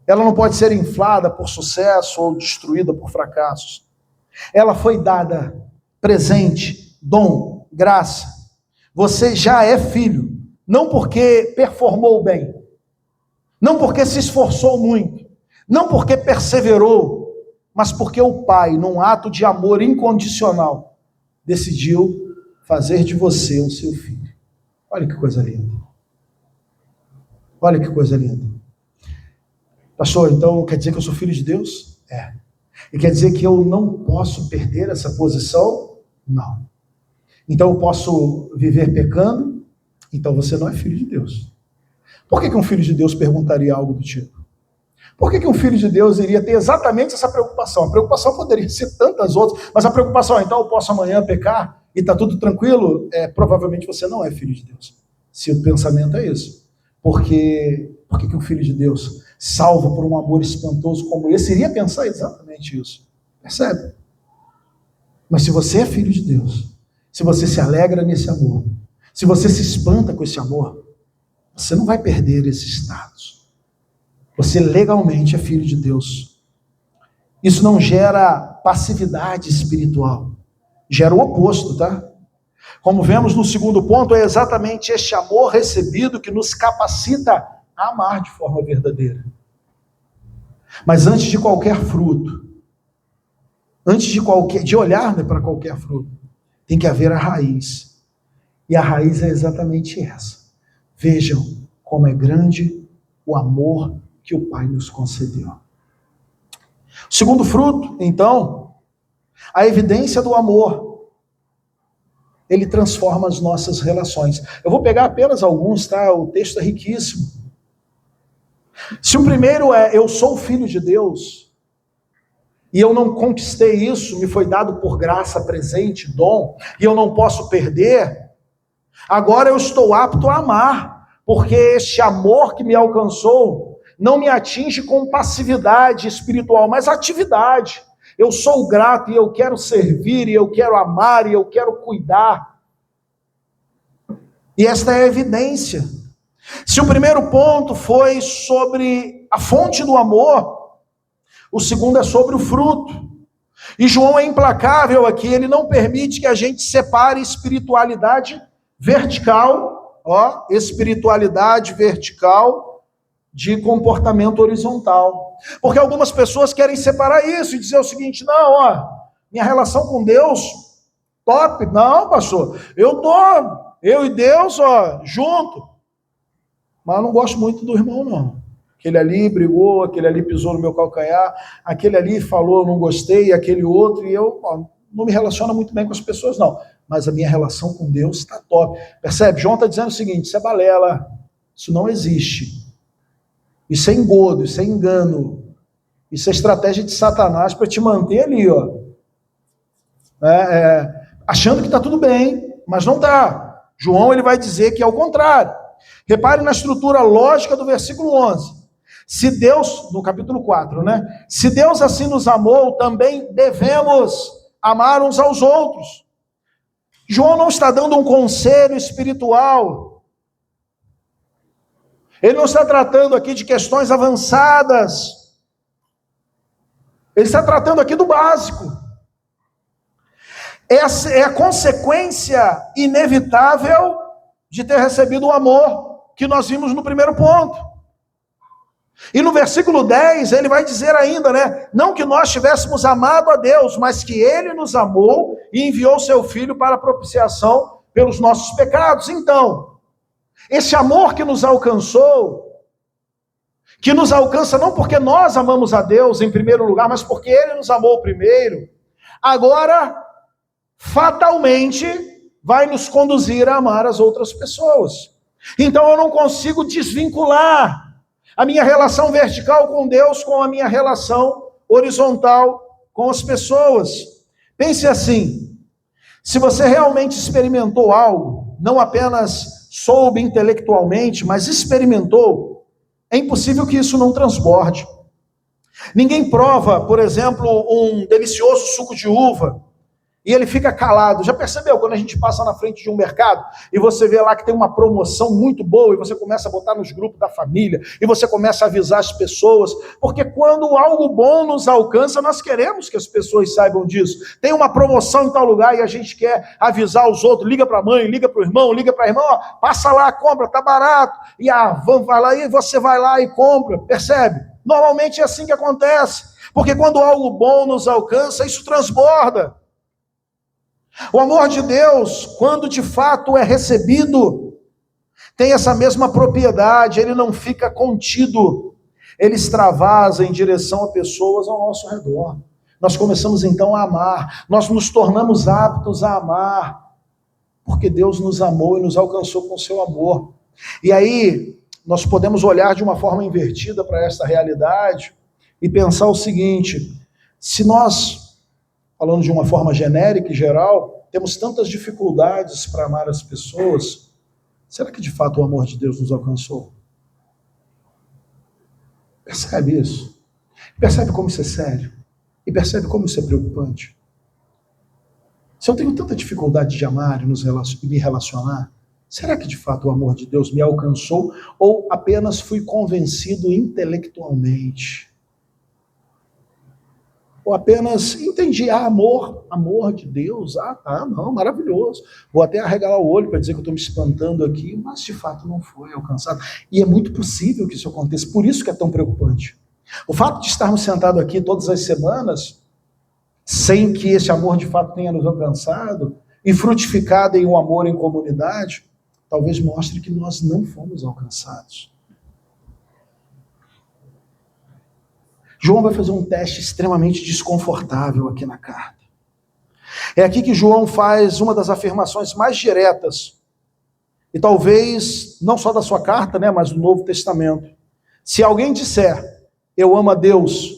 Ela não pode ser inflada por sucesso ou destruída por fracassos. Ela foi dada, presente, dom, graça. Você já é filho, não porque performou bem, não porque se esforçou muito, não porque perseverou, mas porque o Pai, num ato de amor incondicional, decidiu fazer de você o seu filho. Olha que coisa linda. Olha que coisa linda. Pastor, então quer dizer que eu sou filho de Deus? É. E quer dizer que eu não posso perder essa posição? Não. Então eu posso viver pecando? Então você não é filho de Deus. Por que um filho de Deus perguntaria algo do tipo? Por que um filho de Deus iria ter exatamente essa preocupação? A preocupação poderia ser tantas outras, mas a preocupação, então eu posso amanhã pecar e está tudo tranquilo? Provavelmente você não é filho de Deus. Se o pensamento é isso. Por que um filho de Deus, salvo por um amor espantoso como esse, iria pensar exatamente isso? Percebe? Mas se você é filho de Deus, se você se alegra nesse amor, se você se espanta com esse amor, você não vai perder esse status. Você legalmente é filho de Deus. Isso não gera passividade espiritual. Gera o oposto, tá? Como vemos no segundo ponto, é exatamente este amor recebido que nos capacita a amar de forma verdadeira. Mas antes de qualquer fruto, antes de olhar para qualquer fruto, tem que haver a raiz. E a raiz é exatamente essa. Vejam como é grande o amor que o Pai nos concedeu. O segundo fruto, então, a evidência do amor. Ele transforma as nossas relações. Eu vou pegar apenas alguns, tá? O texto é riquíssimo. Se o primeiro é, eu sou filho de Deus, e eu não conquistei isso, me foi dado por graça, presente, dom, e eu não posso perder, agora eu estou apto a amar, porque este amor que me alcançou não me atinge com passividade espiritual, mas atividade. Eu sou grato e eu quero servir, e eu quero amar, e eu quero cuidar. E esta é a evidência. Se o primeiro ponto foi sobre a fonte do amor, o segundo é sobre o fruto. E João é implacável aqui, ele não permite que a gente separe espiritualidade vertical, espiritualidade vertical de comportamento horizontal. Porque algumas pessoas querem separar isso e dizer o seguinte, não, minha relação com Deus, top. Não, pastor, eu e Deus, junto. Mas eu não gosto muito do irmão, não. Aquele ali brigou, aquele ali pisou no meu calcanhar, aquele ali falou, eu não gostei, e aquele outro, e eu não me relaciono muito bem com as pessoas, não. Mas a minha relação com Deus está top. Percebe? João está dizendo o seguinte, isso é balela, isso não existe. Isso é engodo, isso é engano. Isso é estratégia de Satanás para te manter ali, achando que está tudo bem, mas não está. João ele vai dizer que é o contrário. Repare na estrutura lógica do versículo 11. Se Deus, no capítulo 4, se Deus assim nos amou, também devemos amar uns aos outros. João não está dando um conselho espiritual. Ele não está tratando aqui de questões avançadas. Ele está tratando aqui do básico. Essa é a consequência inevitável de ter recebido o amor que nós vimos no primeiro ponto. E no versículo 10, ele vai dizer ainda, não que nós tivéssemos amado a Deus, mas que ele nos amou e enviou seu Filho para a propiciação pelos nossos pecados. Então, esse amor que nos alcançou, que nos alcança não porque nós amamos a Deus em primeiro lugar, mas porque ele nos amou primeiro, agora, fatalmente, vai nos conduzir a amar as outras pessoas. Então eu não consigo desvincular a minha relação vertical com Deus com a minha relação horizontal com as pessoas. Pense assim, se você realmente experimentou algo, não apenas soube intelectualmente, mas experimentou, é impossível que isso não transborde. Ninguém prova, por exemplo, um delicioso suco de uva e ele fica calado. Já percebeu quando a gente passa na frente de um mercado e você vê lá que tem uma promoção muito boa e você começa a botar nos grupos da família e você começa a avisar as pessoas, porque quando algo bom nos alcança, nós queremos que as pessoas saibam disso. Tem uma promoção em tal lugar e a gente quer avisar os outros, liga para a mãe, liga para o irmão, liga para a irmã, ó, passa lá, compra, tá barato. E a van vai lá e você vai lá e compra, percebe? Normalmente é assim que acontece, porque quando algo bom nos alcança, isso transborda. O amor de Deus, quando de fato é recebido, tem essa mesma propriedade, ele não fica contido, ele extravasa em direção a pessoas ao nosso redor. Nós começamos então a amar, nós nos tornamos aptos a amar, porque Deus nos amou e nos alcançou com o seu amor. E aí, nós podemos olhar de uma forma invertida para esta realidade e pensar o seguinte: se nós, falando de uma forma genérica e geral, temos tantas dificuldades para amar as pessoas, será que de fato o amor de Deus nos alcançou? Percebe isso? Percebe como isso é sério? E percebe como isso é preocupante? Se eu tenho tanta dificuldade de amar e me relacionar, será que de fato o amor de Deus me alcançou ou apenas fui convencido intelectualmente? Ou apenas entendi, amor de Deus, não, maravilhoso. Vou até arregalar o olho para dizer que eu estou me espantando aqui, mas de fato não foi alcançado. E é muito possível que isso aconteça, por isso que é tão preocupante. O fato de estarmos sentados aqui todas as semanas, sem que esse amor de fato tenha nos alcançado, e frutificado em um amor em comunidade, talvez mostre que nós não fomos alcançados. João vai fazer um teste extremamente desconfortável aqui na carta. É aqui que João faz uma das afirmações mais diretas, e talvez não só da sua carta, mas do Novo Testamento. Se alguém disser, eu amo a Deus,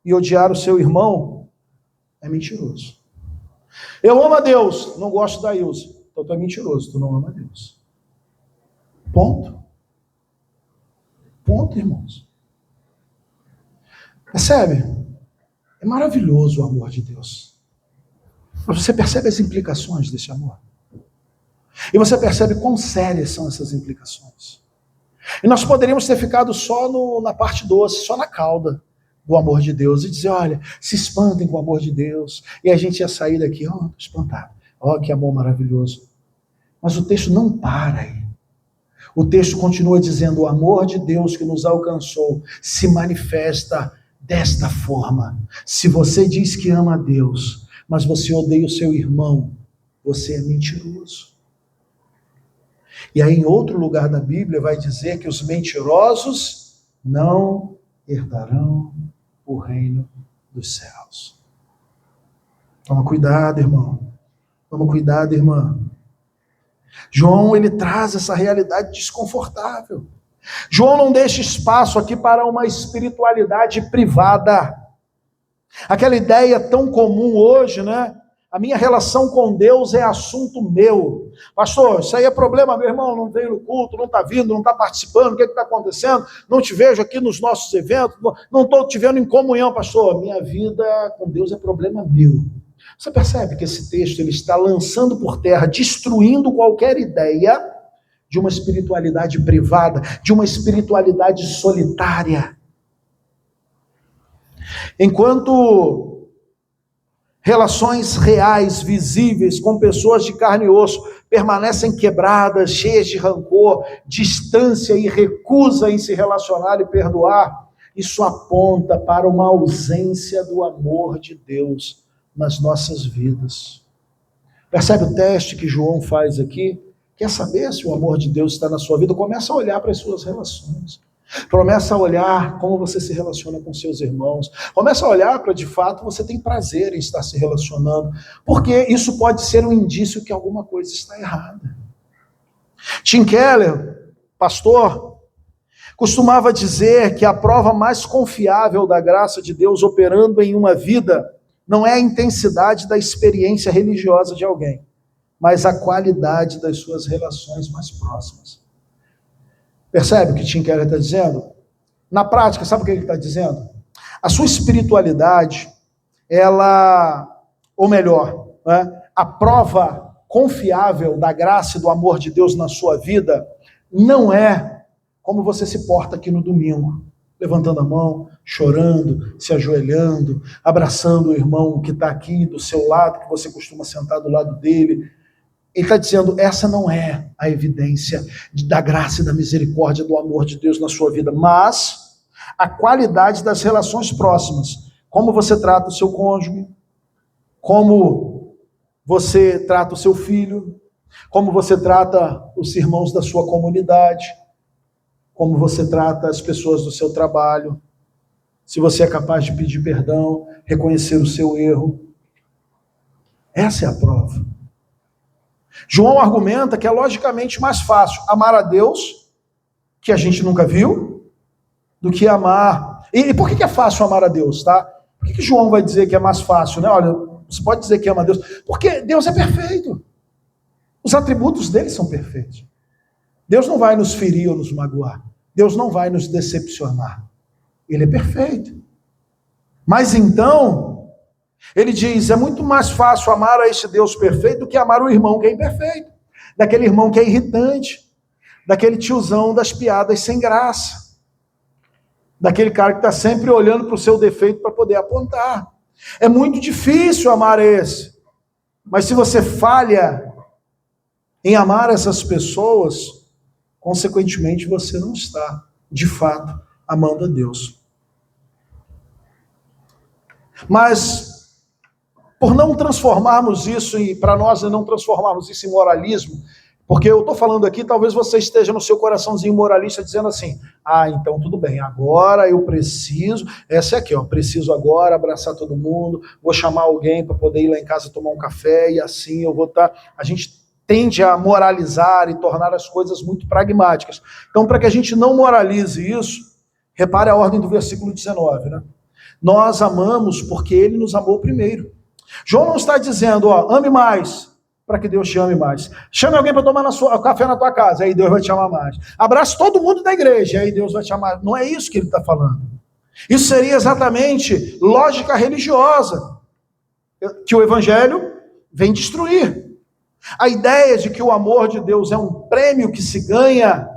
e odiar o seu irmão, é mentiroso. Eu amo a Deus, não gosto da Ilza, então tu é mentiroso, tu não ama a Deus. Ponto. Ponto, irmãos. Percebe? É maravilhoso o amor de Deus. Você percebe as implicações desse amor. E você percebe quão sérias são essas implicações. E nós poderíamos ter ficado só na parte doce, só na cauda do amor de Deus, e dizer, olha, se espantem com o amor de Deus. E a gente ia sair daqui, estou espantado. Que amor maravilhoso. Mas o texto não para aí. O texto continua dizendo, o amor de Deus que nos alcançou se manifesta desta forma: se você diz que ama a Deus, mas você odeia o seu irmão, você é mentiroso. E aí em outro lugar da Bíblia vai dizer que os mentirosos não herdarão o reino dos céus. Toma cuidado, irmão. Toma cuidado, irmã. João, ele traz essa realidade desconfortável. João não deixa espaço aqui para uma espiritualidade privada. Aquela ideia tão comum hoje, A minha relação com Deus é assunto meu. Pastor, isso aí é problema, meu irmão, não veio no culto, não está vindo, não está participando, o que está acontecendo? Não te vejo aqui nos nossos eventos, não estou te vendo em comunhão, pastor. Minha vida com Deus é problema meu. Você percebe que esse texto ele está lançando por terra, destruindo qualquer ideia de uma espiritualidade privada, de uma espiritualidade solitária. Enquanto relações reais, visíveis, com pessoas de carne e osso, permanecem quebradas, cheias de rancor, distância e recusa em se relacionar e perdoar, isso aponta para uma ausência do amor de Deus nas nossas vidas. Percebe o teste que João faz aqui? Quer saber se o amor de Deus está na sua vida? Começa a olhar para as suas relações. Começa a olhar como você se relaciona com seus irmãos. Começa a olhar para, de fato, você tem prazer em estar se relacionando. Porque isso pode ser um indício que alguma coisa está errada. Tim Keller, pastor, costumava dizer que a prova mais confiável da graça de Deus operando em uma vida não é a intensidade da experiência religiosa de alguém, mas a qualidade das suas relações mais próximas. Percebe o que Tim Keller está dizendo? Na prática, sabe o que ele está dizendo? A sua espiritualidade, ou melhor, né, a prova confiável da graça e do amor de Deus na sua vida não é como você se porta aqui no domingo, levantando a mão, chorando, se ajoelhando, abraçando o irmão que está aqui do seu lado, que você costuma sentar do lado dele. Ele está dizendo, essa não é a evidência da graça e da misericórdia, do amor de Deus na sua vida, mas a qualidade das relações próximas. Como você trata o seu cônjuge, como você trata o seu filho, como você trata os irmãos da sua comunidade, como você trata as pessoas do seu trabalho, se você é capaz de pedir perdão, reconhecer o seu erro. Essa é a prova. João argumenta que é logicamente mais fácil amar a Deus, que a gente nunca viu, do que amar. E por que é fácil amar a Deus, tá? Por que João vai dizer que é mais fácil, né? Olha, você pode dizer que ama a Deus, porque Deus é perfeito. Os atributos dele são perfeitos. Deus não vai nos ferir ou nos magoar. Deus não vai nos decepcionar. Ele é perfeito. Mas então, ele diz, é muito mais fácil amar a esse Deus perfeito do que amar o irmão que é imperfeito. Daquele irmão que é irritante. Daquele tiozão das piadas sem graça. Daquele cara que está sempre olhando para o seu defeito para poder apontar. É muito difícil amar esse. Mas se você falha em amar essas pessoas, consequentemente você não está, de fato, amando a Deus. Mas, por não transformarmos isso, e para nós não transformarmos isso em moralismo, porque eu estou falando aqui, talvez você esteja no seu coraçãozinho moralista dizendo assim, então tudo bem, agora eu preciso, essa é aqui, preciso agora abraçar todo mundo, vou chamar alguém para poder ir lá em casa tomar um café, e assim eu vou estar... A gente tende a moralizar e tornar as coisas muito pragmáticas. Então, para que a gente não moralize isso, repare a ordem do versículo 19, né? Nós amamos porque ele nos amou primeiro. João não está dizendo, ame mais, para que Deus te ame mais. Chame alguém para tomar café na tua casa, aí Deus vai te amar mais. Abrace todo mundo da igreja, aí Deus vai te amar. Não é isso que ele está falando. Isso seria exatamente lógica religiosa, que o evangelho vem destruir. A ideia de que o amor de Deus é um prêmio que se ganha,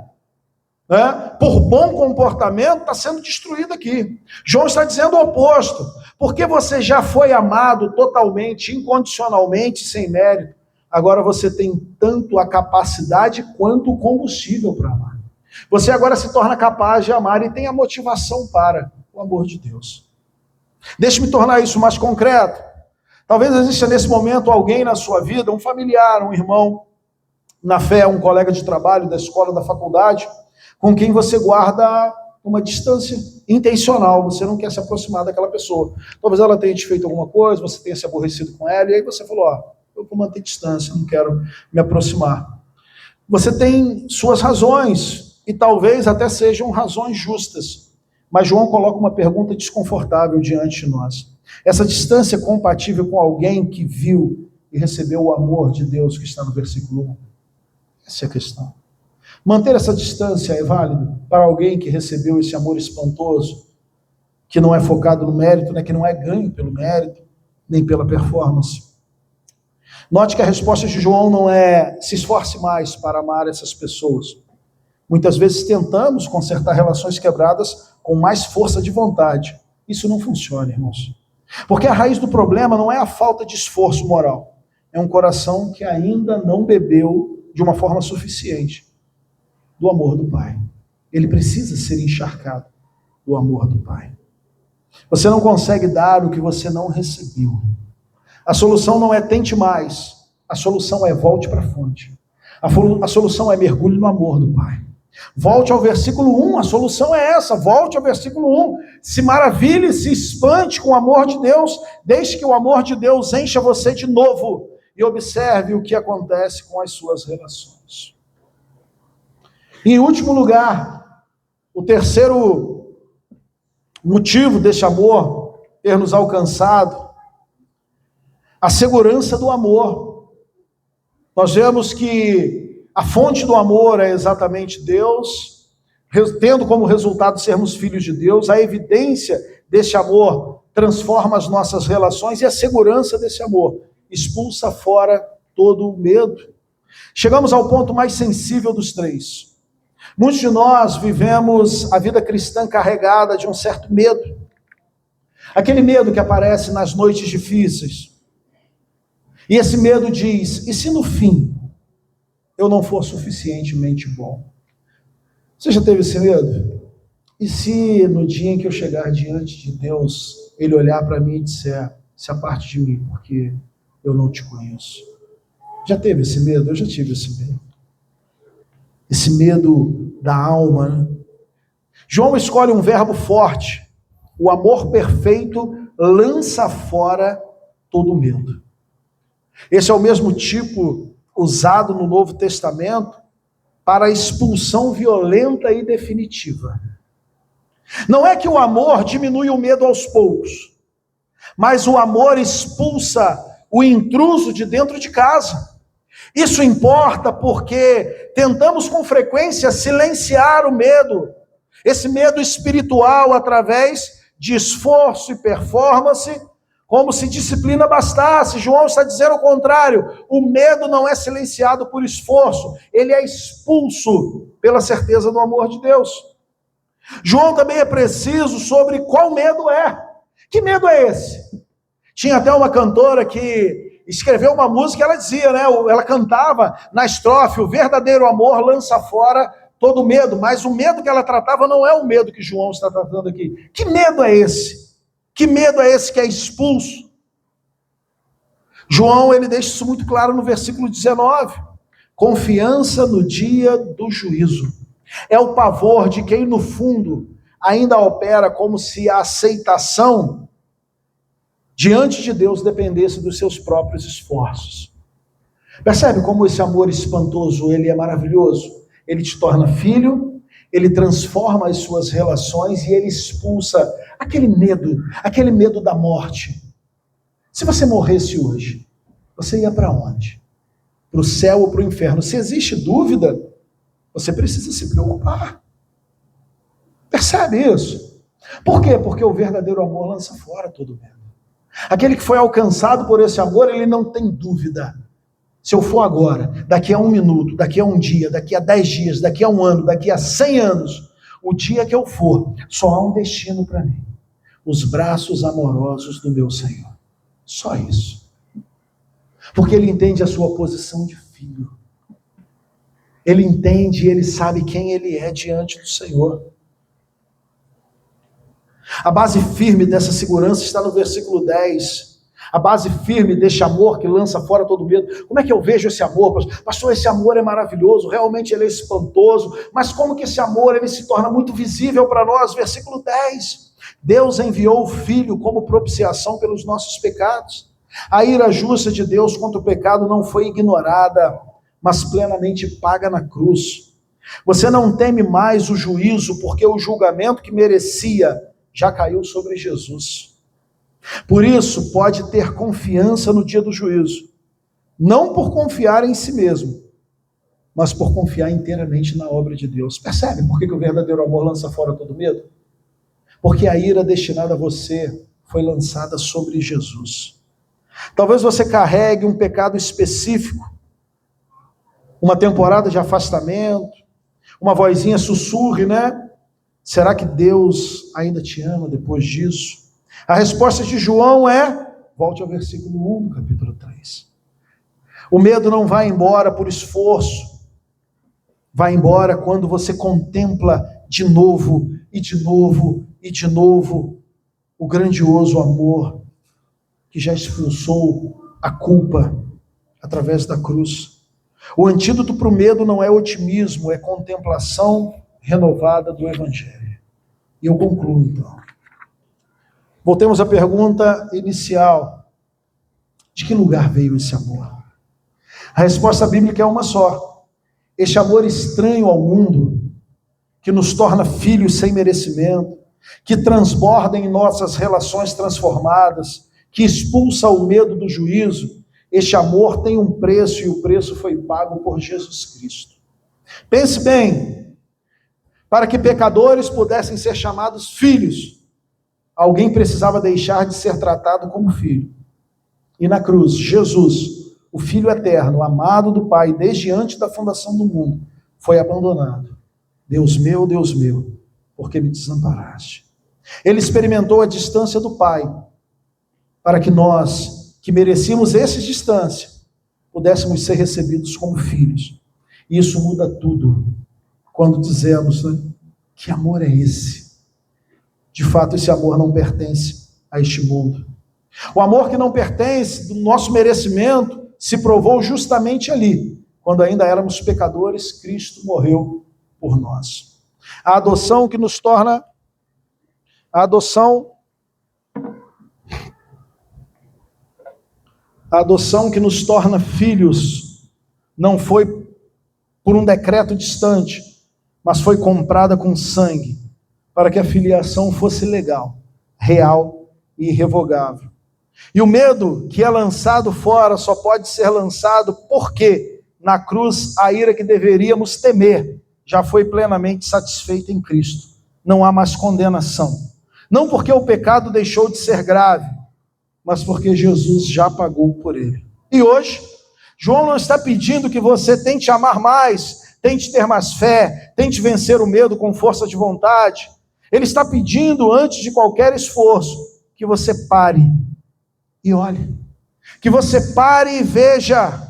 né, por bom comportamento, está sendo destruído aqui. João está dizendo o oposto. Porque você já foi amado totalmente, incondicionalmente, sem mérito, agora você tem tanto a capacidade quanto o combustível para amar. Você agora se torna capaz de amar e tem a motivação para o amor de Deus. Deixe-me tornar isso mais concreto. Talvez exista nesse momento alguém na sua vida, um familiar, um irmão na fé, um colega de trabalho, da escola, da faculdade, com quem você guarda uma distância intencional, você não quer se aproximar daquela pessoa. Talvez ela tenha te feito alguma coisa, você tenha se aborrecido com ela, e aí você falou, eu vou manter distância, não quero me aproximar. Você tem suas razões, e talvez até sejam razões justas, mas João coloca uma pergunta desconfortável diante de nós. Essa distância é compatível com alguém que viu e recebeu o amor de Deus que está no versículo 1? Essa é a questão. Manter essa distância é válido para alguém que recebeu esse amor espantoso, que não é focado no mérito, né, que não é ganho pelo mérito, nem pela performance. Note que a resposta de João não é se esforce mais para amar essas pessoas. Muitas vezes tentamos consertar relações quebradas com mais força de vontade. Isso não funciona, irmãos. Porque a raiz do problema não é a falta de esforço moral. É um coração que ainda não bebeu de uma forma suficiente do amor do Pai. Ele precisa ser encharcado do amor do Pai. Você não consegue dar o que você não recebeu. A solução não é tente mais. A solução é volte para a fonte. A solução é mergulhe no amor do Pai. Volte ao versículo 1, a solução é essa, volte ao versículo 1, se maravilhe, se espante com o amor de Deus, deixe que o amor de Deus encha você de novo e observe o que acontece com as suas relações. E, em último lugar, o terceiro motivo deste amor ter nos alcançado, a segurança do amor. Nós vemos que a fonte do amor é exatamente Deus, tendo como resultado sermos filhos de Deus. A evidência desse amor transforma as nossas relações e a segurança desse amor expulsa fora todo o medo. Chegamos ao ponto mais sensível dos três. Muitos de nós vivemos a vida cristã carregada de um certo medo. Aquele medo que aparece nas noites difíceis. E esse medo diz, e se no fim eu não for suficientemente bom? Você já teve esse medo? E se no dia em que eu chegar diante de Deus, Ele olhar para mim e disser, se aparte de mim, porque eu não te conheço? Já teve esse medo? Eu já tive esse medo. Esse medo da alma, né? João escolhe um verbo forte. O amor perfeito lança fora todo medo. Esse é o mesmo tipo usado no Novo Testamento para a expulsão violenta e definitiva. Não é que o amor diminui o medo aos poucos, mas o amor expulsa o intruso de dentro de casa. Isso importa porque tentamos com frequência silenciar o medo, esse medo espiritual através de esforço e performance, como se disciplina bastasse. João está dizendo o contrário. O medo não é silenciado por esforço, ele é expulso pela certeza do amor de Deus. João também é preciso sobre qual medo é. Que medo é esse? Tinha até uma cantora que escreveu uma música, ela dizia, né? Ela cantava na estrofe, o verdadeiro amor lança fora todo medo, mas o medo que ela tratava não é o medo que João está tratando aqui. Que medo é esse? Que medo é esse que é expulso? João, ele deixa isso muito claro no versículo 19. Confiança no dia do juízo. É o pavor de quem, no fundo, ainda opera como se a aceitação diante de Deus dependesse dos seus próprios esforços. Percebe como esse amor espantoso, ele é maravilhoso? Ele te torna filho, ele transforma as suas relações e ele expulsa aquele medo da morte. Se você morresse hoje, você ia para onde? Para o céu ou para o inferno? Se existe dúvida, você precisa se preocupar. Percebe isso? Por quê? Porque o verdadeiro amor lança fora todo medo. Aquele que foi alcançado por esse amor, ele não tem dúvida. Se eu for agora, daqui a 1 minuto, daqui a 1 dia, daqui a 10 dias, daqui a 1 ano, daqui a 100 anos, o dia que eu for, só há um destino para mim. Os braços amorosos do meu Senhor. Só isso. Porque ele entende a sua posição de filho. Ele entende e ele sabe quem ele é diante do Senhor. A base firme dessa segurança está no versículo 10. A base firme deste amor que lança fora todo medo. Como é que eu vejo esse amor? Pastor, esse amor é maravilhoso, realmente ele é espantoso, mas como que esse amor ele se torna muito visível para nós? Versículo 10. Deus enviou o Filho como propiciação pelos nossos pecados. A ira justa de Deus contra o pecado não foi ignorada, mas plenamente paga na cruz. Você não teme mais o juízo, porque o julgamento que merecia já caiu sobre Jesus. Por isso, pode ter confiança no dia do juízo, não por confiar em si mesmo, mas por confiar inteiramente na obra de Deus. Percebe por que o verdadeiro amor lança fora todo medo? Porque a ira destinada a você foi lançada sobre Jesus. Talvez você carregue um pecado específico, uma temporada de afastamento, uma vozinha sussurre, né? Será que Deus ainda te ama depois disso? A resposta de João é, volte ao versículo 1 do capítulo 3. O medo não vai embora por esforço, vai embora quando você contempla de novo, e de novo, e de novo, o grandioso amor que já expulsou a culpa através da cruz. O antídoto para o medo não é otimismo, é contemplação renovada do Evangelho. E eu concluo então. Voltemos à pergunta inicial. De que lugar veio esse amor? A resposta bíblica é uma só. Este amor estranho ao mundo, que nos torna filhos sem merecimento, que transborda em nossas relações transformadas, que expulsa o medo do juízo, este amor tem um preço e o preço foi pago por Jesus Cristo. Pense bem, para que pecadores pudessem ser chamados filhos, alguém precisava deixar de ser tratado como filho. E na cruz, Jesus, o Filho eterno, amado do Pai, desde antes da fundação do mundo, foi abandonado. Deus meu, por que me desamparaste? Ele experimentou a distância do Pai, para que nós, que merecíamos essa distância, pudéssemos ser recebidos como filhos. E isso muda tudo, quando dizemos, né, que amor é esse? De fato, esse amor não pertence a este mundo. O amor que não pertence do nosso merecimento se provou justamente ali, quando ainda éramos pecadores, Cristo morreu por nós. A adoção que nos torna a adoção que nos torna filhos não foi por um decreto distante, mas foi comprada com sangue, para que a filiação fosse legal, real e irrevogável. E o medo que é lançado fora só pode ser lançado porque na cruz a ira que deveríamos temer já foi plenamente satisfeita em Cristo. Não há mais condenação. Não porque o pecado deixou de ser grave, mas porque Jesus já pagou por ele. E hoje, João não está pedindo que você tente amar mais, tente ter mais fé, tente vencer o medo com força de vontade. Ele está pedindo, antes de qualquer esforço, que você pare e olhe. Que você pare e veja.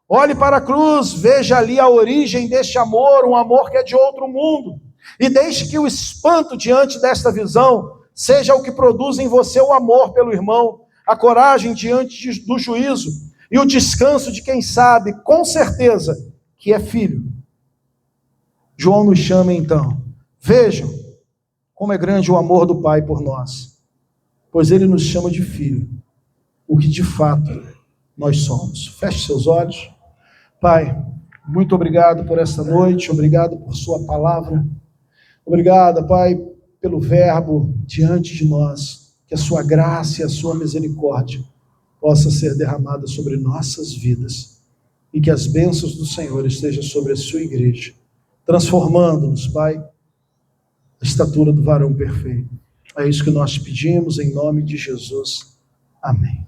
Olhe para a cruz, veja ali a origem deste amor, um amor que é de outro mundo. E deixe que o espanto diante desta visão seja o que produz em você o amor pelo irmão, a coragem diante do juízo e o descanso de quem sabe, com certeza, que é filho. João nos chama então. Vejam como é grande o amor do Pai por nós, pois ele nos chama de filho, o que de fato nós somos. Feche seus olhos. Pai, muito obrigado por esta noite, obrigado por sua palavra, obrigado, Pai, pelo verbo diante de nós, que a sua graça e a sua misericórdia possa ser derramada sobre nossas vidas e que as bênçãos do Senhor estejam sobre a sua igreja, transformando-nos, Pai, a estatura do varão perfeito. É isso que nós pedimos em nome de Jesus. Amém.